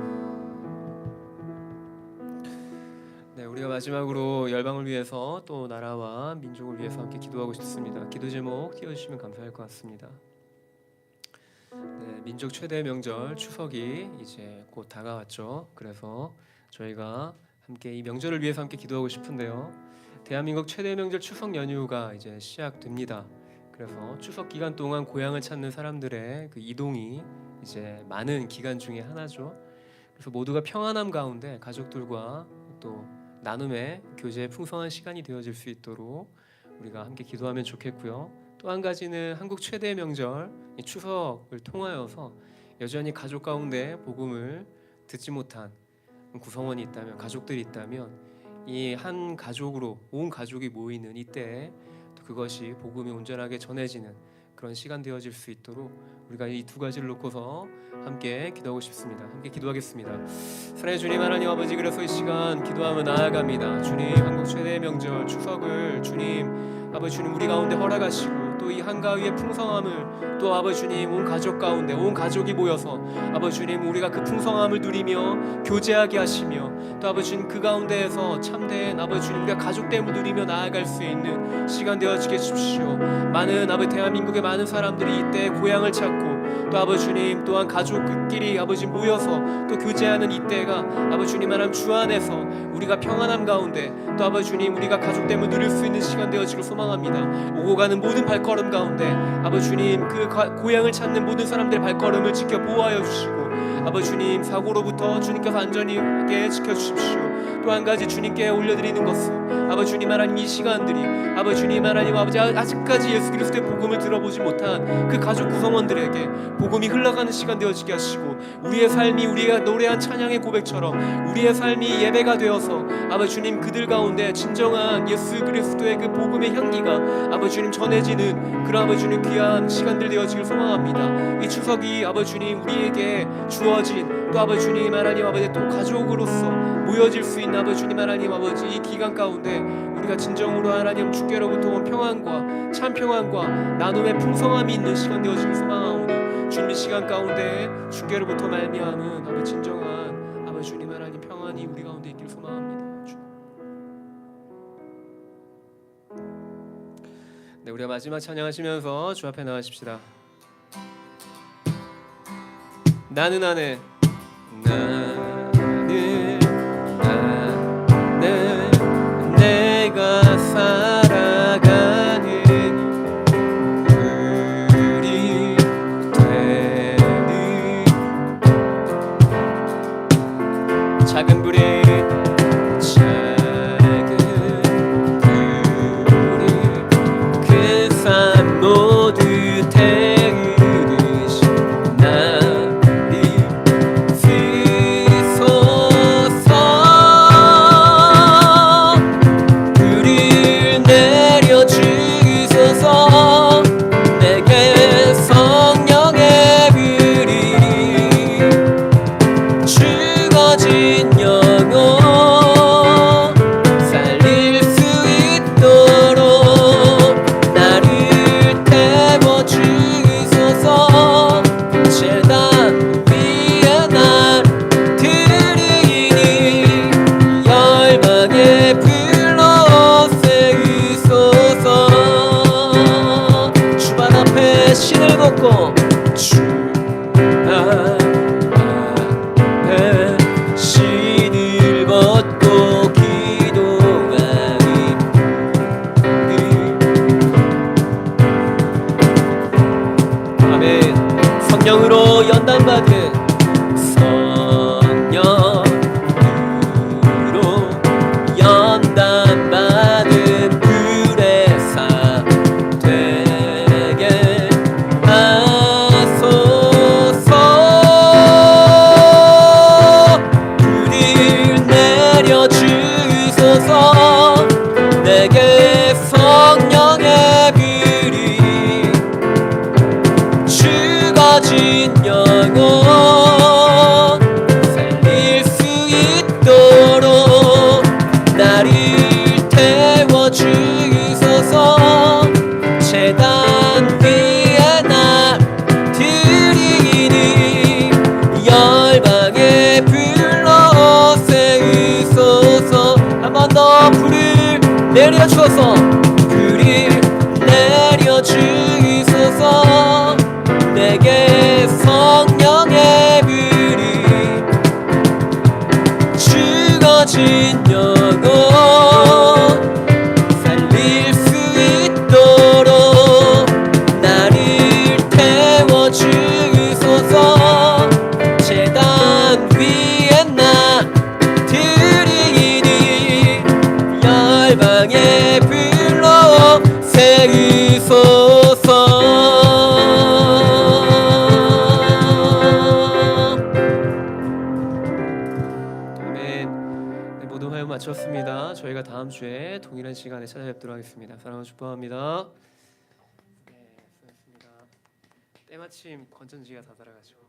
네, 우리가 마지막으로 열방을 위해서 또 나라와 민족을 위해서 함께 기도하고 싶습니다. 기도 제목 띄워주시면 감사할 것 같습니다. 네, 민족 최대 명절 추석이 이제 곧 다가왔죠. 그래서 저희가 함께 이 명절을 위해서 함께 기도하고 싶은데요. 대한민국 최대 명절 추석 연휴가 이제 시작됩니다. 그래서 추석 기간 동안 고향을 찾는 사람들의 그 이동이 이제 많은 기간 중에 하나죠. 그래서 모두가 평안함 가운데 가족들과 또 나눔의 교제의 풍성한 시간이 되어질 수 있도록 우리가 함께 기도하면 좋겠고요. 또 한 가지는 한국 최대 명절 이 추석을 통하여서 여전히 가족 가운데 복음을 듣지 못한 구성원이 있다면, 가족들이 있다면 이 한 가족으로 온 가족이 모이는 이때 또 그것이 복음이 온전하게 전해지는 그런 시간 되어질 수 있도록 우리가 이 두 가지를 놓고서 함께 기도하고 싶습니다. 함께 기도하겠습니다. 사랑의 주님 하나님 아버지, 그래서 이 시간 기도하며 나아갑니다. 주님, 한국 최대의 명절 추석을 주님 아버지 주님 우리 가운데 허락하시고 또 이 한가위의 풍성함을 또 아버지 주님 온 가족 가운데 온 가족이 모여서 아버지 주님 우리가 그 풍성함을 누리며 교제하게 하시며 또 아버지 주님 그 가운데에서 참된 아버지 주님 우리가 가족됨을 누리며 나아갈 수 있는 시간 되어지게 해주십시오. 많은 아버지 대한민국의 많은 사람들이 이때 고향을 찾고 또 아버지 주님 또한 가족끼리 아버지 모여서 또 교제하는 이때가 아버지 주님 하나님 주 안에서 우리가 평안함 가운데 또 아버지 주님 우리가 가족됨을 누릴 수 있는 시간 되어지길 소망합니다. 오고 가는 모든 발걸음 가운데 아버지 주님 그 고향을 찾는 모든 사람들의 발걸음을 지켜 보호하여 주시고 아버지 주님 사고로부터 주님께서 안전하게 지켜주십시오. 또 한 가지 주님께 올려드리는 것은 아버지 주님 하나님 이 시간들이 아버지 주님 하나님 아버지 아직까지 예수 그리스도의 복음을 들어보지 못한 그 가족 구성원들에게 복음이 흘러가는 시간 되어지게 하시고 우리의 삶이 우리가 노래한 찬양의 고백처럼 우리의 삶이 예배가 되어서 아버지 주님 그들 가운데 진정한 예수 그리스도의 그 복음의 향기가 아버지 주님 전해지는 그런 아버지 주님 귀한 시간들 되어지길 소망합니다. 이 추석이 아버지 주님 우리에게 주어진 또 아버지 주님 하나님 아버지 또 가족으로서 모여질 수 있는 아버지 주님 하나님 아버지 이 기간 가운데 우리가 진정으로 하나님 주께로부터 온 평안과 참 평안과 나눔의 풍성함이 있는 시간 되어지길 소망하오니 주님 이 시간 가운데 주께로부터 말미암은 아버지 진정한 아버지 주님 하나님 평안이 우리 가운데 있길 소망합니다. 주. 네, 우리가 마지막 찬양하시면서 주 앞에 나가십시다. 나는 안에 나는 내가 살아가는 불이 되는 작은 불이 그 삶 모두 태우듯이 주소서 내게 성령의 불이 죽어진 영혼 살릴 수 있도록 나를 태워 주소서 제단 위에 날 드리니 열방의 불로 세우소서 주만 앞에 신을 벗고 주만 앞에 신을 벗고 기도하니 아멘. 성령으로 연단받은 성령으로 연단받은 불의 사 되게 하소서 불을 내려 주소서 내게 성령의 불이 죽어진 영혼 살릴 수 있도록 나를 태워 주소서 제단 위에 날 드리니 열방의 불로 세우소서 한 번 더 불을 내려 주소서 불을 내려 주소서 내게 성령의 불이 죽어진 영혼 살릴 수 있도록 나를 태워 주소서 제단 위에 나 드리니 열방의 불로 세우소서 모든 화요 마쳤습니다. 저희가 다음 주에 동일한 시간에 찾아뵙도록 하겠습니다. 사랑을 축복합니다. 네, 수고하셨습니다. 때마침 건전지가 다 달아가지고.